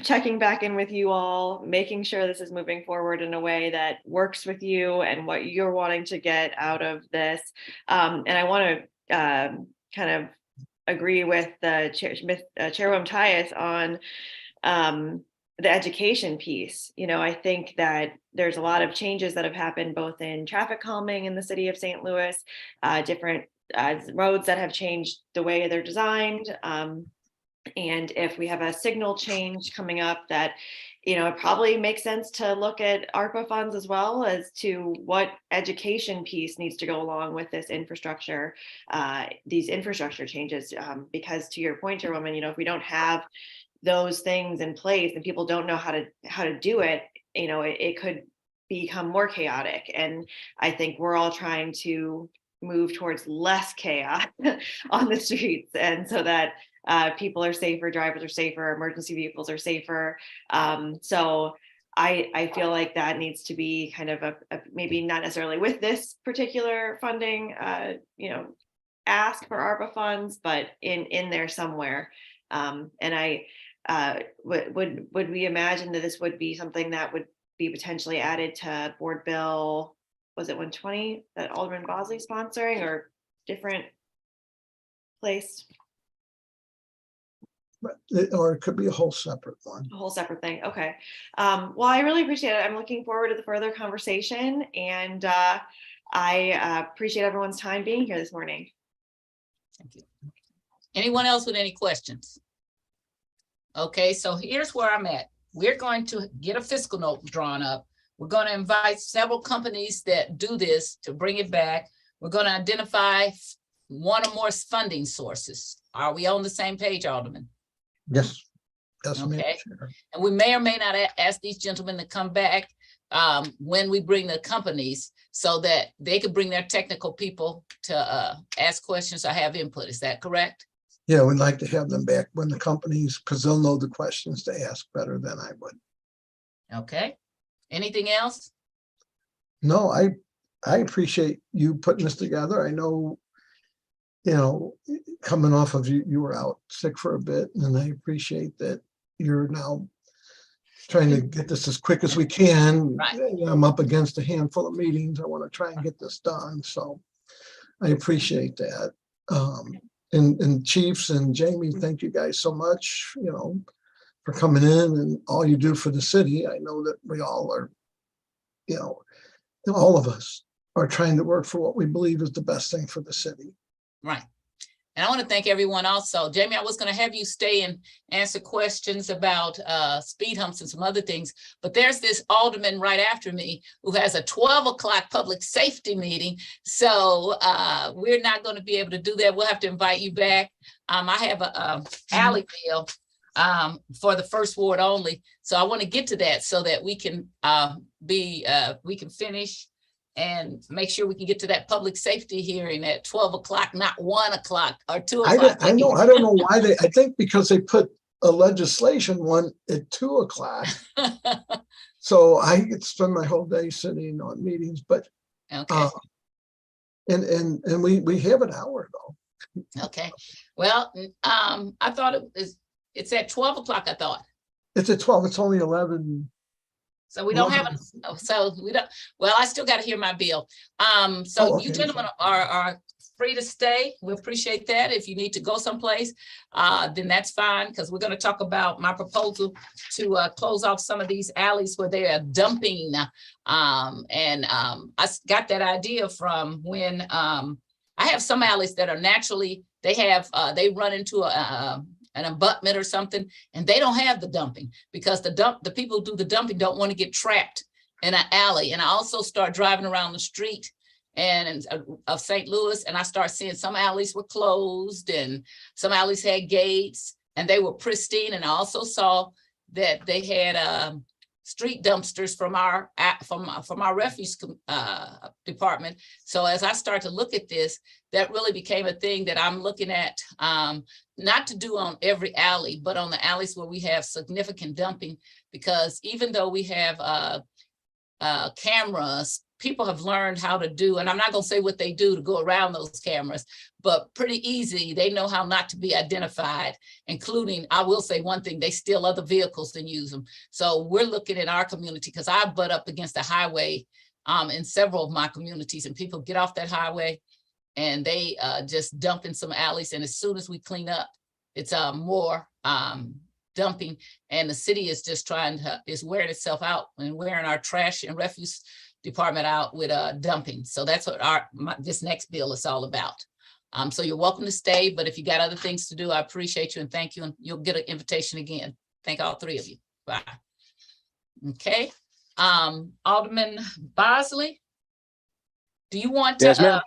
checking back in with you all, making sure this is moving forward in a way that works with you and what you're wanting to get out of this. And I want to kind of agree with the Chairwoman Tyus on the education piece. I think that there's a lot of changes that have happened both in traffic calming in the city of St. Louis, different roads that have changed the way they're designed. And if we have a signal change coming up that, it probably makes sense to look at ARPA funds as well as to what education piece needs to go along with this infrastructure, these infrastructure changes. Because to your point, Chairwoman, if we don't have those things in place and people don't know how to do it, it could become more chaotic. And I think we're all trying to move towards less chaos on the streets, and so that people are safer, drivers are safer, emergency vehicles are safer. So I feel like that needs to be kind of a maybe not necessarily with this particular funding, ask for ARPA funds, but in there somewhere. And I would we imagine that this would be something that would be potentially added to board bill, was it 120 that Alderman Bosley sponsoring, or different place? Or it could be a whole separate one. A whole separate thing. Okay. Well, I really appreciate it. I'm looking forward to the further conversation, and I appreciate everyone's time being here this morning. Thank you. Anyone else with any questions? Okay, so here's where I'm at. We're going to get a fiscal note drawn up. We're going to invite several companies that do this to bring it back. We're going to identify one or more funding sources. Are we on the same page, Alderman? Yes. Yes, ma'am. Okay. And we may or may not ask these gentlemen to come back when we bring the companies, so that they could bring their technical people to ask questions or have input. Is that correct? Yeah, we'd like to have them back when the companies, because they'll know the questions to ask better than I would. Okay. Anything else? No, I appreciate you putting this together. I know, coming off of you were out sick for a bit, and I appreciate that you're now trying to get this as quick as we can. Right. I'm up against a handful of meetings. I want to try and get this done. So I appreciate that. And Chiefs and Jamie, thank you guys so much, for coming in and all you do for the city. I know that we all are, all of us are trying to work for what we believe is the best thing for the city. Right. And I want to thank everyone also. Jamie, I was going to have you stay and answer questions about speed humps and some other things, but there's this alderman right after me who has a 12 o'clock public safety meeting. So we're not going to be able to do that. We'll have to invite you back. I have a alley bill for the first ward only. So I want to get to that so that we can we can finish and make sure we can get to that public safety hearing at 12 o'clock, not 1 o'clock or 2 o'clock. I don't know why I think because they put a legislation one at 2 o'clock. So I could spend my whole day sitting on meetings, but Okay. And we have an hour though. Okay. Well, I thought it's at 12 o'clock, I thought. It's at 12. It's only 11. So we don't have, well, I still got to hear my bill. So okay. you gentlemen are free to stay. We appreciate that. If you need to go someplace, then that's fine, because we're going to talk about my proposal to close off some of these alleys where they are dumping. I got that idea from when I have some alleys that are naturally, they run into an abutment or something, and they don't have the dumping because the people who do the dumping don't want to get trapped in an alley. And I also start driving around the street of St. Louis, and I start seeing some alleys were closed and some alleys had gates and they were pristine. And I also saw that they had street dumpsters from our refuse department. So as I start to look at this, that really became a thing that I'm looking at, not to do on every alley, but on the alleys where we have significant dumping, because even though we have cameras, people have learned how to do, and I'm not going to say what they do to go around those cameras, but pretty easy. They know how not to be identified, including, I will say one thing, they steal other vehicles and use them. So we're looking at our community, because I butt up against a highway in several of my communities, and people get off that highway and they just dump in some alleys. And as soon as we clean up, it's more dumping, and the city is just is wearing itself out and wearing our trash and refuse department out with dumping. So that's what this next bill is all about. So you're welcome to stay, but if you got other things to do, I appreciate you and thank you, and you'll get an invitation again. Thank all three of you. Bye. Okay, Alderman Bosley, do you want Yes, to ma'am.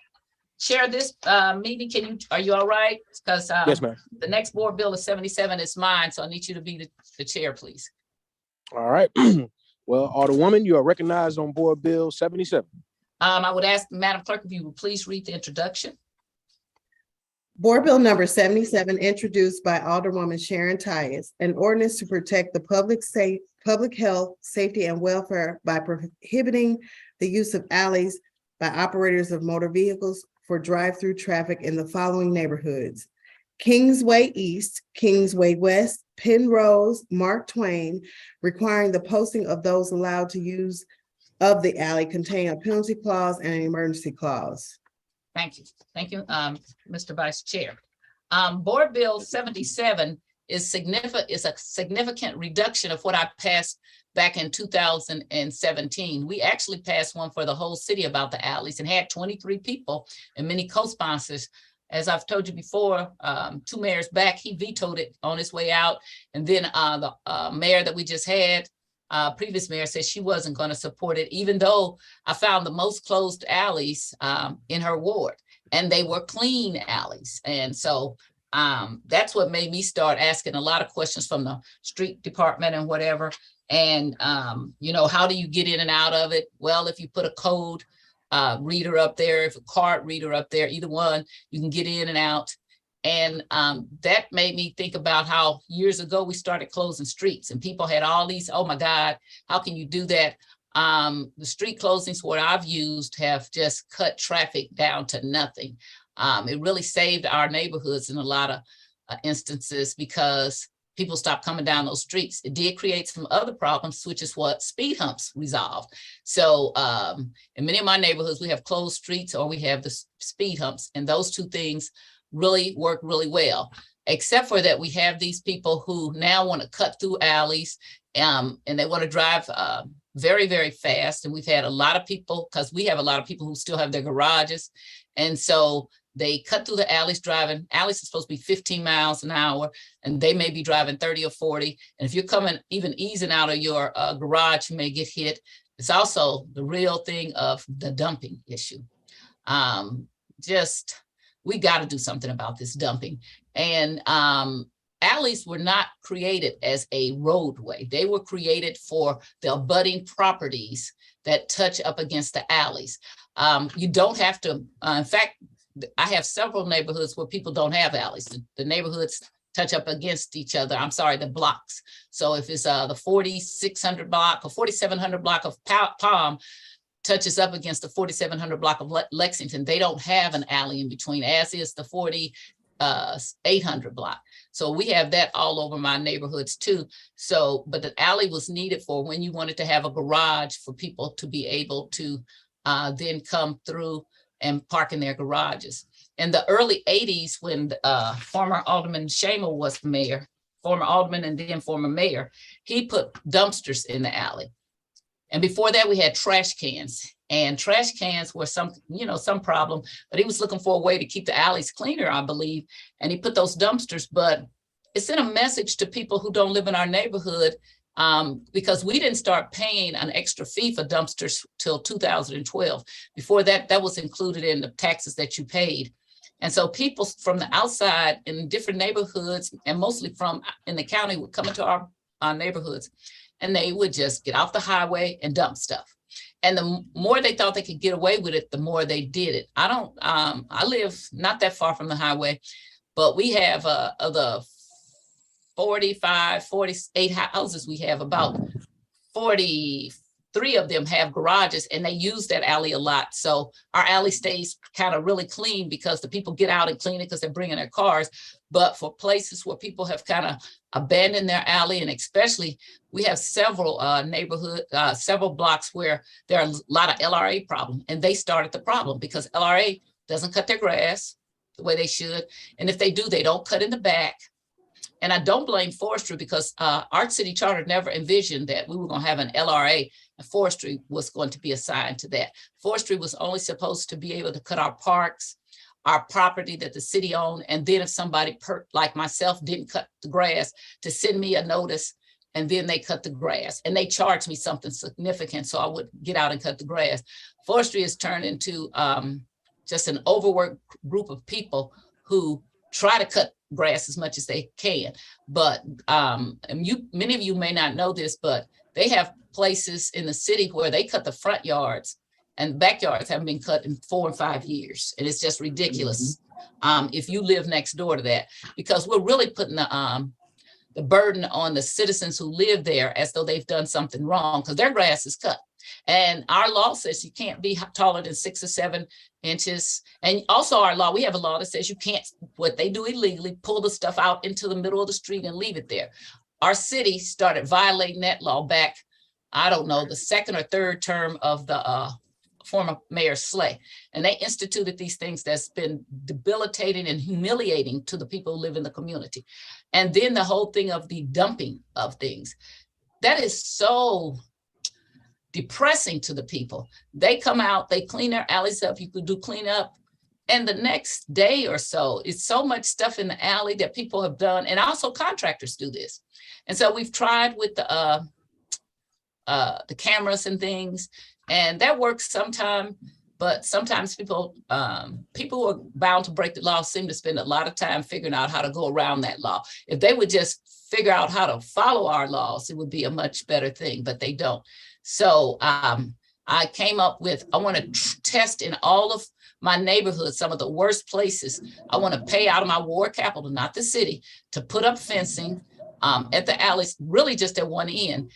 share this meeting? Are you all right? Because Yes, ma'am. the next board bill is 77 is mine, so I need you to be the chair, please. All right. Well, Alderwoman, you are recognized on Board Bill 77. I would ask Madam Clerk if you would please read the introduction. Board Bill number 77, introduced by Alderwoman Sharon Tyus, an ordinance to protect the public health, safety, and welfare by prohibiting the use of alleys by operators of motor vehicles for drive-through traffic in the following neighborhoods: Kingsway East, Kingsway West, Penrose, Mark Twain, requiring the posting of those allowed to use of the alley containing a penalty clause and an emergency clause. Thank you. Thank you, Mr. Vice Chair. Board Bill 77 is a significant reduction of what I passed back in 2017. We actually passed one for the whole city about the alleys and had 23 people and many co-sponsors. As I've told you before, 2 mayors back, he vetoed it on his way out. And then the mayor that we just had, previous mayor, said she wasn't going to support it, even though I found the most closed alleys in her ward, and they were clean alleys. And so that's what made me start asking a lot of questions from the street department and whatever. And, you know, how do you get in and out of it? Well, if you put a code reader up there, if a card reader up there, either one, you can get in and out. And that made me think about how years ago we started closing streets and people had all these, oh my God, how can you do that? The street closings, what I've used, have just cut traffic down to nothing. It really saved our neighborhoods in a lot of instances because people stopped coming down those streets. It did create some other problems, which is what speed humps resolved. So in many of my neighborhoods, we have closed streets or we have the speed humps, and those two things really work really well, except for that we have these people who now want to cut through alleys and they want to drive very, very fast. And we've had a lot of people, because we have a lot of people who still have their garages. And so they cut through the alleys driving. Alleys are supposed to be 15 miles an hour, and they may be driving 30 or 40. And if you're coming, even easing out of your garage, you may get hit. It's also the real thing of the dumping issue. We got to do something about this dumping. And alleys were not created as a roadway. They were created for the abutting properties that touch up against the alleys. You don't have to, in fact, I have several neighborhoods where people don't have alleys. The neighborhoods touch up against each other. I'm sorry, the blocks. So if it's the 4600 block or 4700 block of Palm, touches up against the 4700 block of Lexington, they don't have an alley in between, as is the 4800 block. So we have that all over my neighborhoods too. So, but the alley was needed for when you wanted to have a garage for people to be able to then come through and park in their garages. In the early 80s, when former Alderman Shamer was mayor, former alderman and then former mayor, he put dumpsters in the alley. And before that, we had trash cans, and trash cans were some problem, but he was looking for a way to keep the alleys cleaner, I believe. And he put those dumpsters, but it sent a message to people who don't live in our neighborhood because we didn't start paying an extra fee for dumpsters till 2012. Before that, that was included in the taxes that you paid. And so people from the outside in different neighborhoods and mostly from in the county would come into our neighborhoods, and they would just get off the highway and dump stuff. And the more they thought they could get away with it, the more they did it. I live not that far from the highway, but we have of the 48 houses we have, about 43 of them have garages, and they use that alley a lot. So our alley stays kind of really clean because the people get out and clean it because they're bringing their cars. But for places where people have kind of abandoned their alley, and especially we have several several blocks where there are a lot of LRA problem, and they started the problem because LRA doesn't cut their grass the way they should. And if they do, they don't cut in the back. And I don't blame forestry because our city charter never envisioned that we were going to have an LRA and forestry was going to be assigned to that. Forestry was only supposed to be able to cut our parks, our property that the city owned. And then if somebody like myself didn't cut the grass, to send me a notice, and then they cut the grass and they charged me something significant. So I would get out and cut the grass. Forestry has turned into just an overworked group of people who try to cut grass as much as they can. But many of you may not know this, but they have places in the city where they cut the front yards and backyards haven't been cut in 4 or 5 years. And it's just ridiculous if you live next door to that, because we're really putting the burden on the citizens who live there as though they've done something wrong because their grass is cut. And our law says you can't be taller than 6 or 7 inches. And also our law, we have a law that says you can't, what they do illegally, pull the stuff out into the middle of the street and leave it there. Our city started violating that law back, I don't know, the 2nd or 3rd term of the former Mayor Slay. And they instituted these things that's been debilitating and humiliating to the people who live in the community. And then the whole thing of the dumping of things. That is so depressing to the people. They come out, they clean their alleys up, you could do cleanup. And the next day or so, it's so much stuff in the alley that people have done. And also contractors do this. And so we've tried with the cameras and things, and that works sometime, but sometimes people who are bound to break the law seem to spend a lot of time figuring out how to go around that law. If they would just figure out how to follow our laws, it would be a much better thing, but they don't. So I came up with, I want to test in all of my neighborhoods, some of the worst places. I want to pay out of my ward capital, not the city, to put up fencing at the alleys, really just at one end.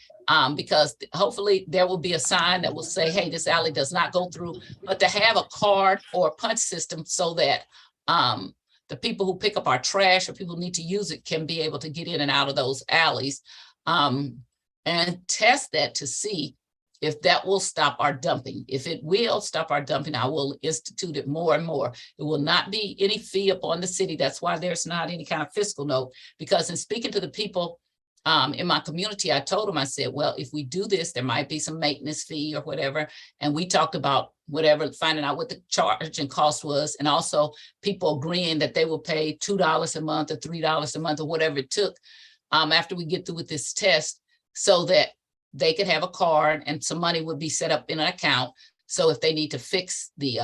Because hopefully there will be a sign that will say, hey, this alley does not go through, but to have a card or a punch system so that the people who pick up our trash or people who need to use it can be able to get in and out of those alleys, and test that to see if that will stop our dumping. If it will stop our dumping, I will institute it more and more. It will not be any fee upon the city. That's why there's not any kind of fiscal note, because in speaking to the people in my community, I told them, I said, well, if we do this, there might be some maintenance fee or whatever. And we talked about whatever, finding out what the charge and cost was. And also people agreeing that they will pay $2 a month or $3 a month or whatever it took after we get through with this test, so that they could have a card and some money would be set up in an account. So if they need to fix the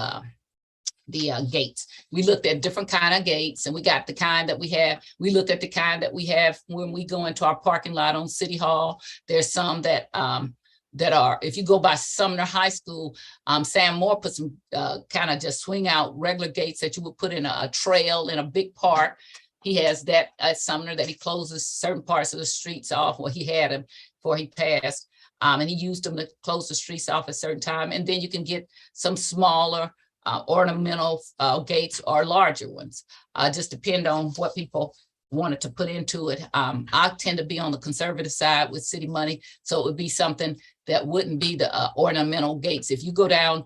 gates, we looked at different kind of gates, and we got the kind that we have. We looked at the kind that we have when we go into our parking lot on City Hall. There's some that are, if you go by Sumner High School, Sam Moore put some kind of just swing out regular gates that you would put in a trail in a big park. He has that at Sumner, that he closes certain parts of the streets off. Well, he had them before he passed, and he used them to close the streets off at a certain time. And then you can get some smaller ornamental gates or larger ones. Just depend on what people wanted to put into it. I tend to be on the conservative side with city money, so it would be something that wouldn't be the ornamental gates. If you go down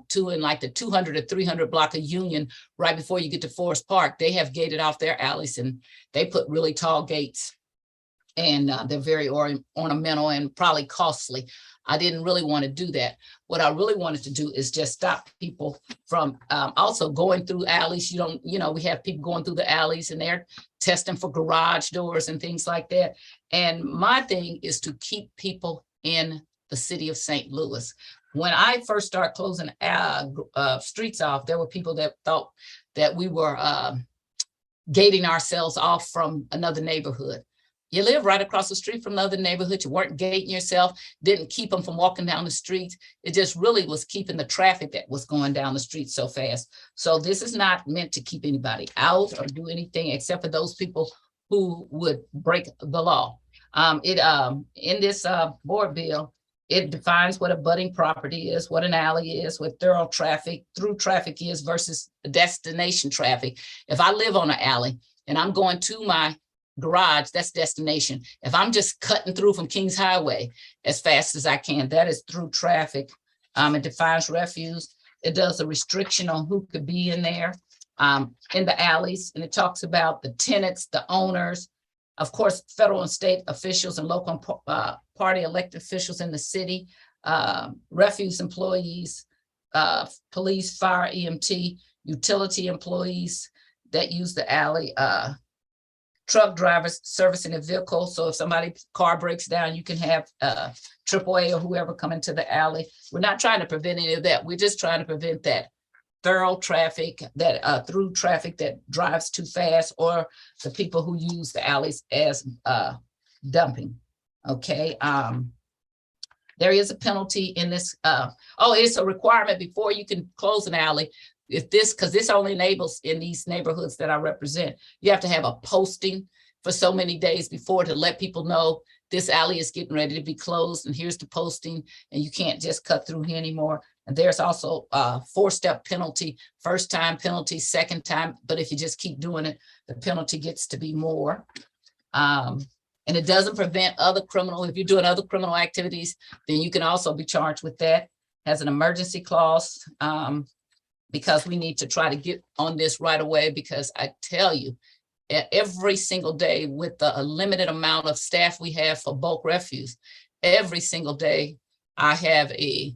to in like the 200 or 300 block of Union, right before you get to Forest Park, they have gated off their alleys, and they put really tall gates, and they're very ornamental and probably costly. I didn't really want to do that. What I really wanted to do is just stop people from also going through alleys. We have people going through the alleys and they're testing for garage doors and things like that. And my thing is to keep people in the city of St. Louis. When I first started closing streets off, there were people that thought that we were gating ourselves off from another neighborhood. You live right across the street from another neighborhood. You weren't gating yourself, didn't keep them from walking down the street. It just really was keeping the traffic that was going down the street so fast. So this is not meant to keep anybody out or do anything except for those people who would break the law. In this board bill, it defines what a budding property is, what an alley is, what through traffic is versus destination traffic. If I live on an alley and I'm going to my garage, that's destination. If I'm just cutting through from Kings Highway as fast as I can, that is through traffic. It defines refuse. It does a restriction on who could be in there in the alleys. And it talks about the tenants, the owners, of course, federal and state officials and local party elected officials in the city, refuse employees, police, fire, EMT, utility employees that use the alley, truck drivers servicing a vehicle. So if somebody's car breaks down, you can have AAA or whoever come into the alley. We're not trying to prevent any of that. We're just trying to prevent that thorough traffic, that through traffic that drives too fast, or the people who use the alleys as dumping. Okay. There is a penalty in this. It's a requirement before you can close an alley. If this, because this only enables in these neighborhoods that I represent, you have to have a posting for so many days before to let people know this alley is getting ready to be closed, and here's the posting, and you can't just cut through here anymore. And there's also a 4-step penalty, first time penalty, second time, but if you just keep doing it, the penalty gets to be more. And it doesn't prevent other criminal, if you're doing other criminal activities, then you can also be charged with that. Has an emergency clause, because we need to try to get on this right away, because I tell you, every single day with the limited amount of staff we have for bulk refuse, every single day I have a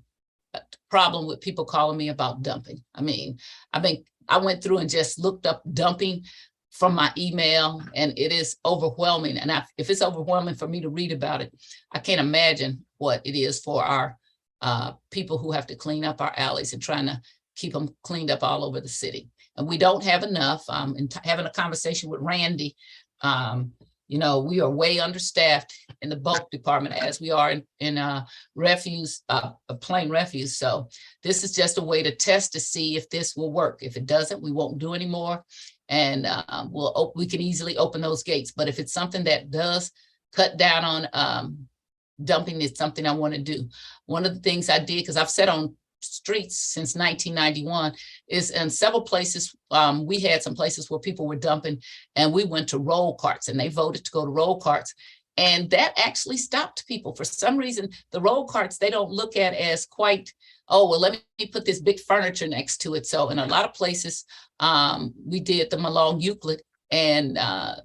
problem with people calling me about dumping. I mean, I went through and just looked up dumping from my email, and it is overwhelming. And if it's overwhelming for me to read about it, I can't imagine what it is for our people who have to clean up our alleys and trying to keep them cleaned up all over the city. And we don't have enough. And having a conversation with Randy, we are way understaffed in the bulk department, as we are in refuse, plain refuse. So this is just a way to test to see if this will work. If it doesn't, we won't do anymore. And we can easily open those gates. But if it's something that does cut down on dumping, it's something I want to do. One of the things I did, because I've sat on streets since 1991, is in several places. We had some places where people were dumping, and we went to roll carts, and they voted to go to roll carts. And that actually stopped people. For some reason, the roll carts, they don't look at as quite, oh, well, let me put this big furniture next to it. So in a lot of places, we did them along Euclid, and the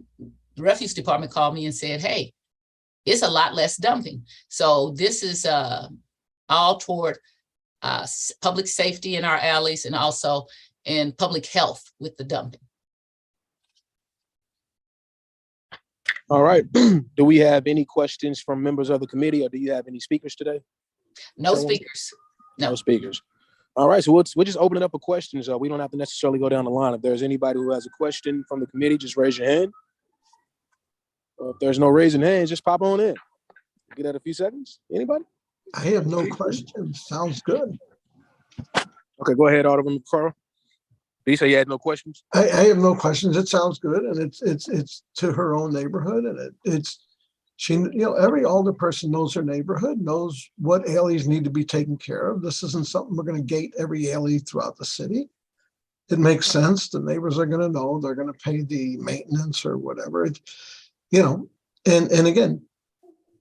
refuse department called me and said, hey, it's a lot less dumping. So this is all toward public safety in our alleys, and also in public health with the dumping. All right. Do we have any questions from members of the committee, or do you have any speakers today? No Someone? speakers. No. No speakers. All right. So we're just opening up for questions. We don't have to necessarily go down the line. If there's anybody who has a question from the committee, just raise your hand. If there's no raising hands, just pop on in. Get that a few seconds. Anybody? I have no questions. Sounds good. Okay, go ahead, Alderman Carl. Did you say you had no questions? I have no questions. It sounds good, and it's to her own neighborhood, and every alder person knows her neighborhood, knows what alleys need to be taken care of. This isn't something we're going to gate every alley throughout the city. It makes sense. The neighbors are going to know they're going to pay the maintenance or whatever. And again,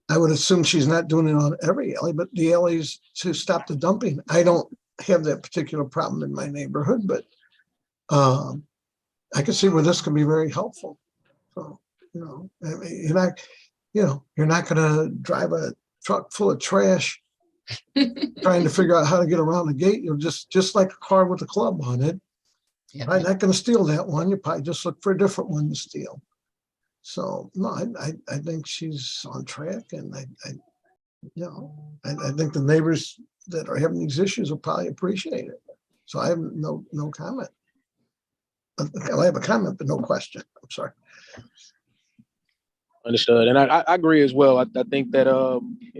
I would assume she's not doing it on every alley, but the alleys to stop the dumping. I don't have that particular problem in my neighborhood, but I can see where this can be very helpful. So, I mean, you're not going to drive a truck full of trash trying to figure out how to get around the gate. You'll just like a car with a club on it. Yeah. I'm not going to steal that one. You probably just look for a different one to steal. So no, I think she's on track, and I think the neighbors that are having these issues will probably appreciate it. So I have no comment. I have a comment, but no question. I'm sorry. Understood. And I agree as well. I think that,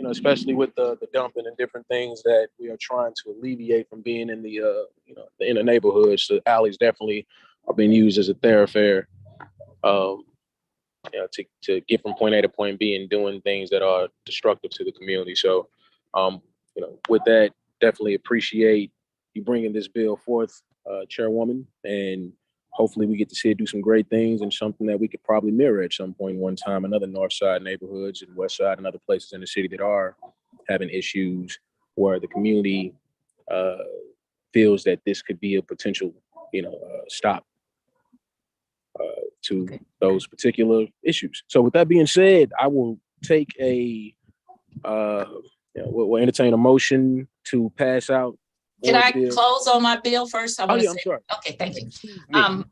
especially with the dumping and different things that we are trying to alleviate from being in the inner neighborhoods, the alleys definitely are being used as a thoroughfare, to get from point A to point B and doing things that are destructive to the community. So, with that, definitely appreciate you bringing this bill forth, Chairwoman, and hopefully we get to see it do some great things, and something that we could probably mirror at some point one time in other North Side neighborhoods and West Side and other places in the city that are having issues where the community feels that this could be a potential, stop to those particular issues. So with that being said, I will take we'll entertain a motion to pass out Can Board I bill. close on my bill first? I Oh, want yeah, to I'm say, sorry. okay, thank you. Excuse me.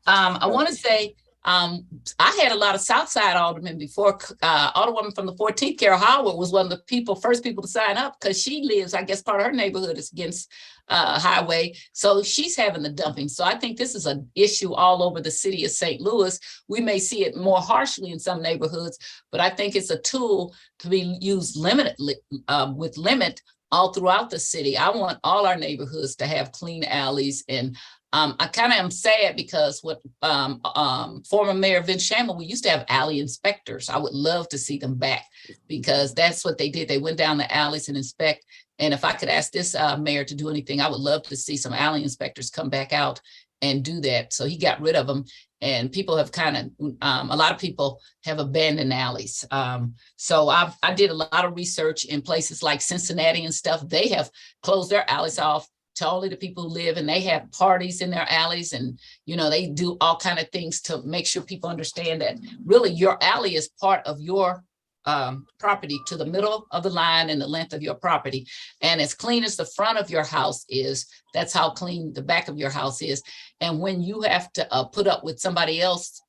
I want to say, I had a lot of Southside aldermen before, Alderwoman from the 14th, Carol Howard, was one of the first people to sign up because she lives, I guess part of her neighborhood is against highway. So she's having the dumping. So I think this is an issue all over the city of St. Louis. We may see it more harshly in some neighborhoods, but I think it's a tool to be used with limit all throughout the city. I want all our neighborhoods to have clean alleys, and I kind of am sad because what former Mayor Vince Shamel, we used to have alley inspectors. I would love to see them back because that's what they did. They went down the alleys and inspect. And if I could ask this mayor to do anything, I would love to see some alley inspectors come back out and do that. So he got rid of them, and people have a lot of people have abandoned alleys. So I did a lot of research in places like Cincinnati and stuff. They have closed their alleys off to only the people who live, and they have parties in their alleys, and they do all kind of things to make sure people understand that really your alley is part of your property to the middle of the line and the length of your property. And as clean as the front of your house is, that's how clean the back of your house is. And when you have to put up with somebody else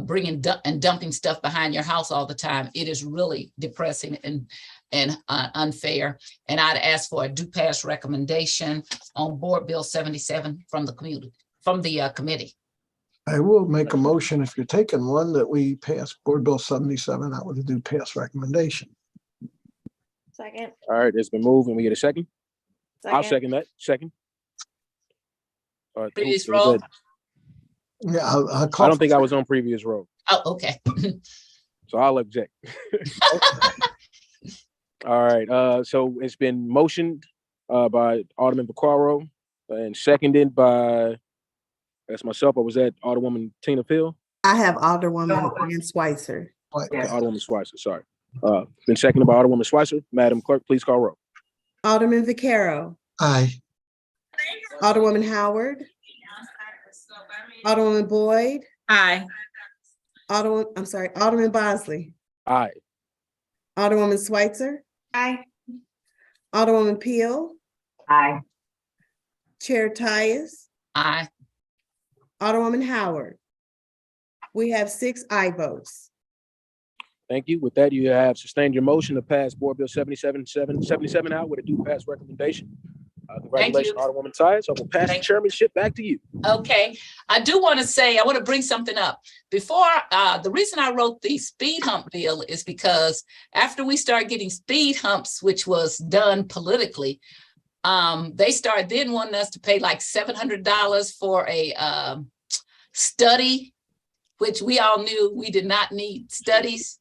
bringing and dumping stuff behind your house all the time, it is really depressing and unfair. And I'd ask for a do pass recommendation on Board Bill 77 from the committee. I will make a motion, if you're taking one, that we pass Board Bill 77 out with a due pass recommendation. Second. All right, it's been moved, and we get a second. I'll second that. Second. All right, Previous who- roll. Yeah, I'll I call. don't think I was on previous row, Oh, okay. so I'll object. All right, so it's been motioned by Alderman Vaccaro and seconded by, that's myself, or was that Alderwoman Tina Phil? I have Alderwoman Ann Schweitzer. Okay, Alderwoman Schweitzer, sorry. Been seconded by Alderwoman Schweitzer. Madam Clerk, please call roll. Alderman Vaccaro, Aye. Alderwoman Howard, Alderwoman Boyd, Aye. Alderman Bosley, Aye. Alderwoman Schweitzer, Aye. Alderwoman Peel, Aye. Chair Tyus, Aye. Alderwoman Howard. We have 6 aye votes. Thank you. With that, you have sustained your motion to pass Board Bill 77 out with a due pass recommendation. Congratulations, Alderwoman Tyus. I will pass the chairmanship back to you. Okay, I do want to say, I want to bring something up. Before, the reason I wrote the speed hump bill is because after we started getting speed humps, which was done politically, they started then wanting us to pay like $700 for a study, which we all knew we did not need studies.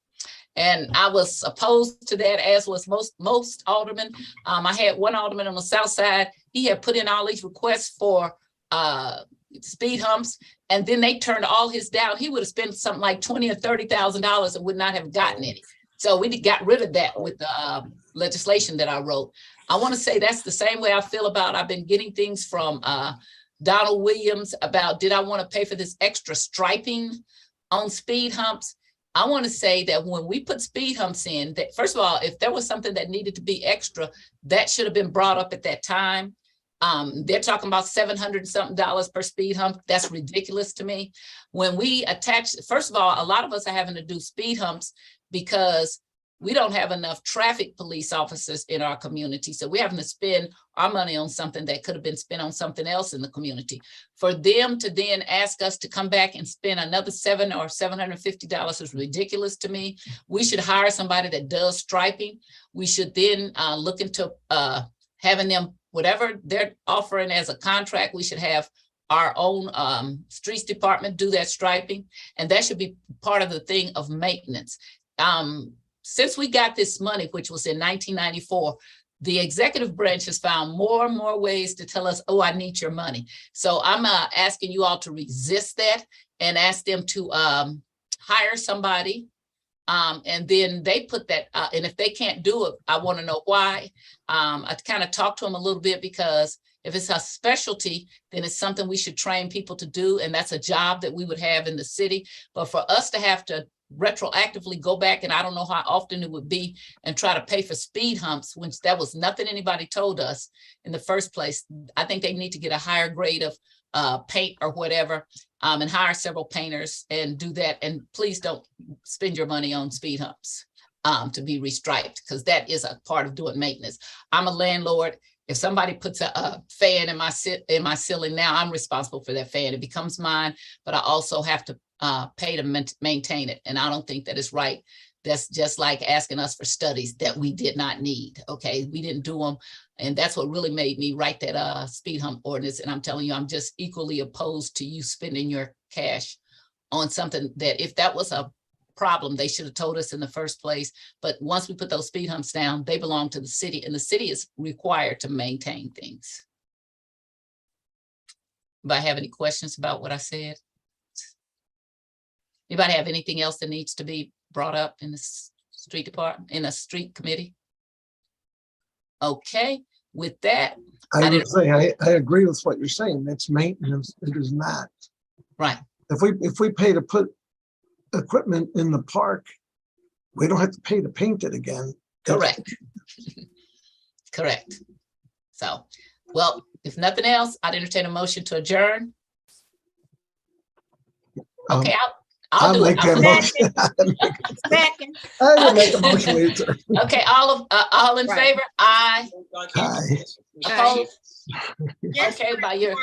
And I was opposed to that, as was most aldermen. I had one alderman on the south side. He had put in all these requests for speed humps, and then they turned all his down. He would have spent something like $20,000 or $30,000 and would not have gotten any. So we got rid of that with the legislation that I wrote. I want to say that's the same way I feel about, I've been getting things from Donald Williams about, did I want to pay for this extra striping on speed humps? I want to say that when we put speed humps in, that first of all, if there was something that needed to be extra, that should have been brought up at that time. They're talking about $700 something per speed hump. That's ridiculous to me. When we attach, first of all, a lot of us are having to do speed humps because we don't have enough traffic police officers in our community. So we're having to spend our money on something that could have been spent on something else in the community. For them to then ask us to come back and spend another $700 or $750 is ridiculous to me. We should hire somebody that does striping. We should then look into having them, whatever they're offering as a contract, we should have our own streets department do that striping. And that should be part of the thing of maintenance. Since we got this money, which was in 1994, the executive branch has found more and more ways to tell us, oh, I need your money. So I'm asking you all to resist that and ask them to hire somebody. And then they put that, and if they can't do it, I want to know why. I kind of talked to them a little bit because if it's a specialty, then it's something we should train people to do. And that's a job that we would have in the city. But for us to have to retroactively go back, and I don't know how often it would be, and try to pay for speed humps, when that was nothing anybody told us in the first place. I think they need to get a higher grade of paint or whatever, and hire several painters and do that. And please don't spend your money on speed humps to be restriped, because that is a part of doing maintenance. I'm a landlord. If somebody puts a fan in my ceiling now, I'm responsible for that fan. It becomes mine, but I also have to pay to maintain it. And I don't think that is right. That's just like asking us for studies that we did not need. Okay, we didn't do them. And that's what really made me write that speed hump ordinance. And I'm telling you, I'm just equally opposed to you spending your cash on something that, if that was a problem, they should have told us in the first place. But once we put those speed humps down, they belong to the city, and the city is required to maintain things. Anybody have any questions about what I said? Anybody have anything else that needs to be brought up in the street department, in a street committee? Okay, with that, I didn't- would say, I agree with what you're saying. It's maintenance. It is not. right, If we pay to put equipment in the park, we don't have to pay to paint it again. correct. Correct. So, well, if nothing else, I'd entertain a motion to adjourn. Okay, I'll do it. make that motion. Second. I will make a motion later. Okay, all in Right. favor? Aye. Aye. Opposed? Okay, by your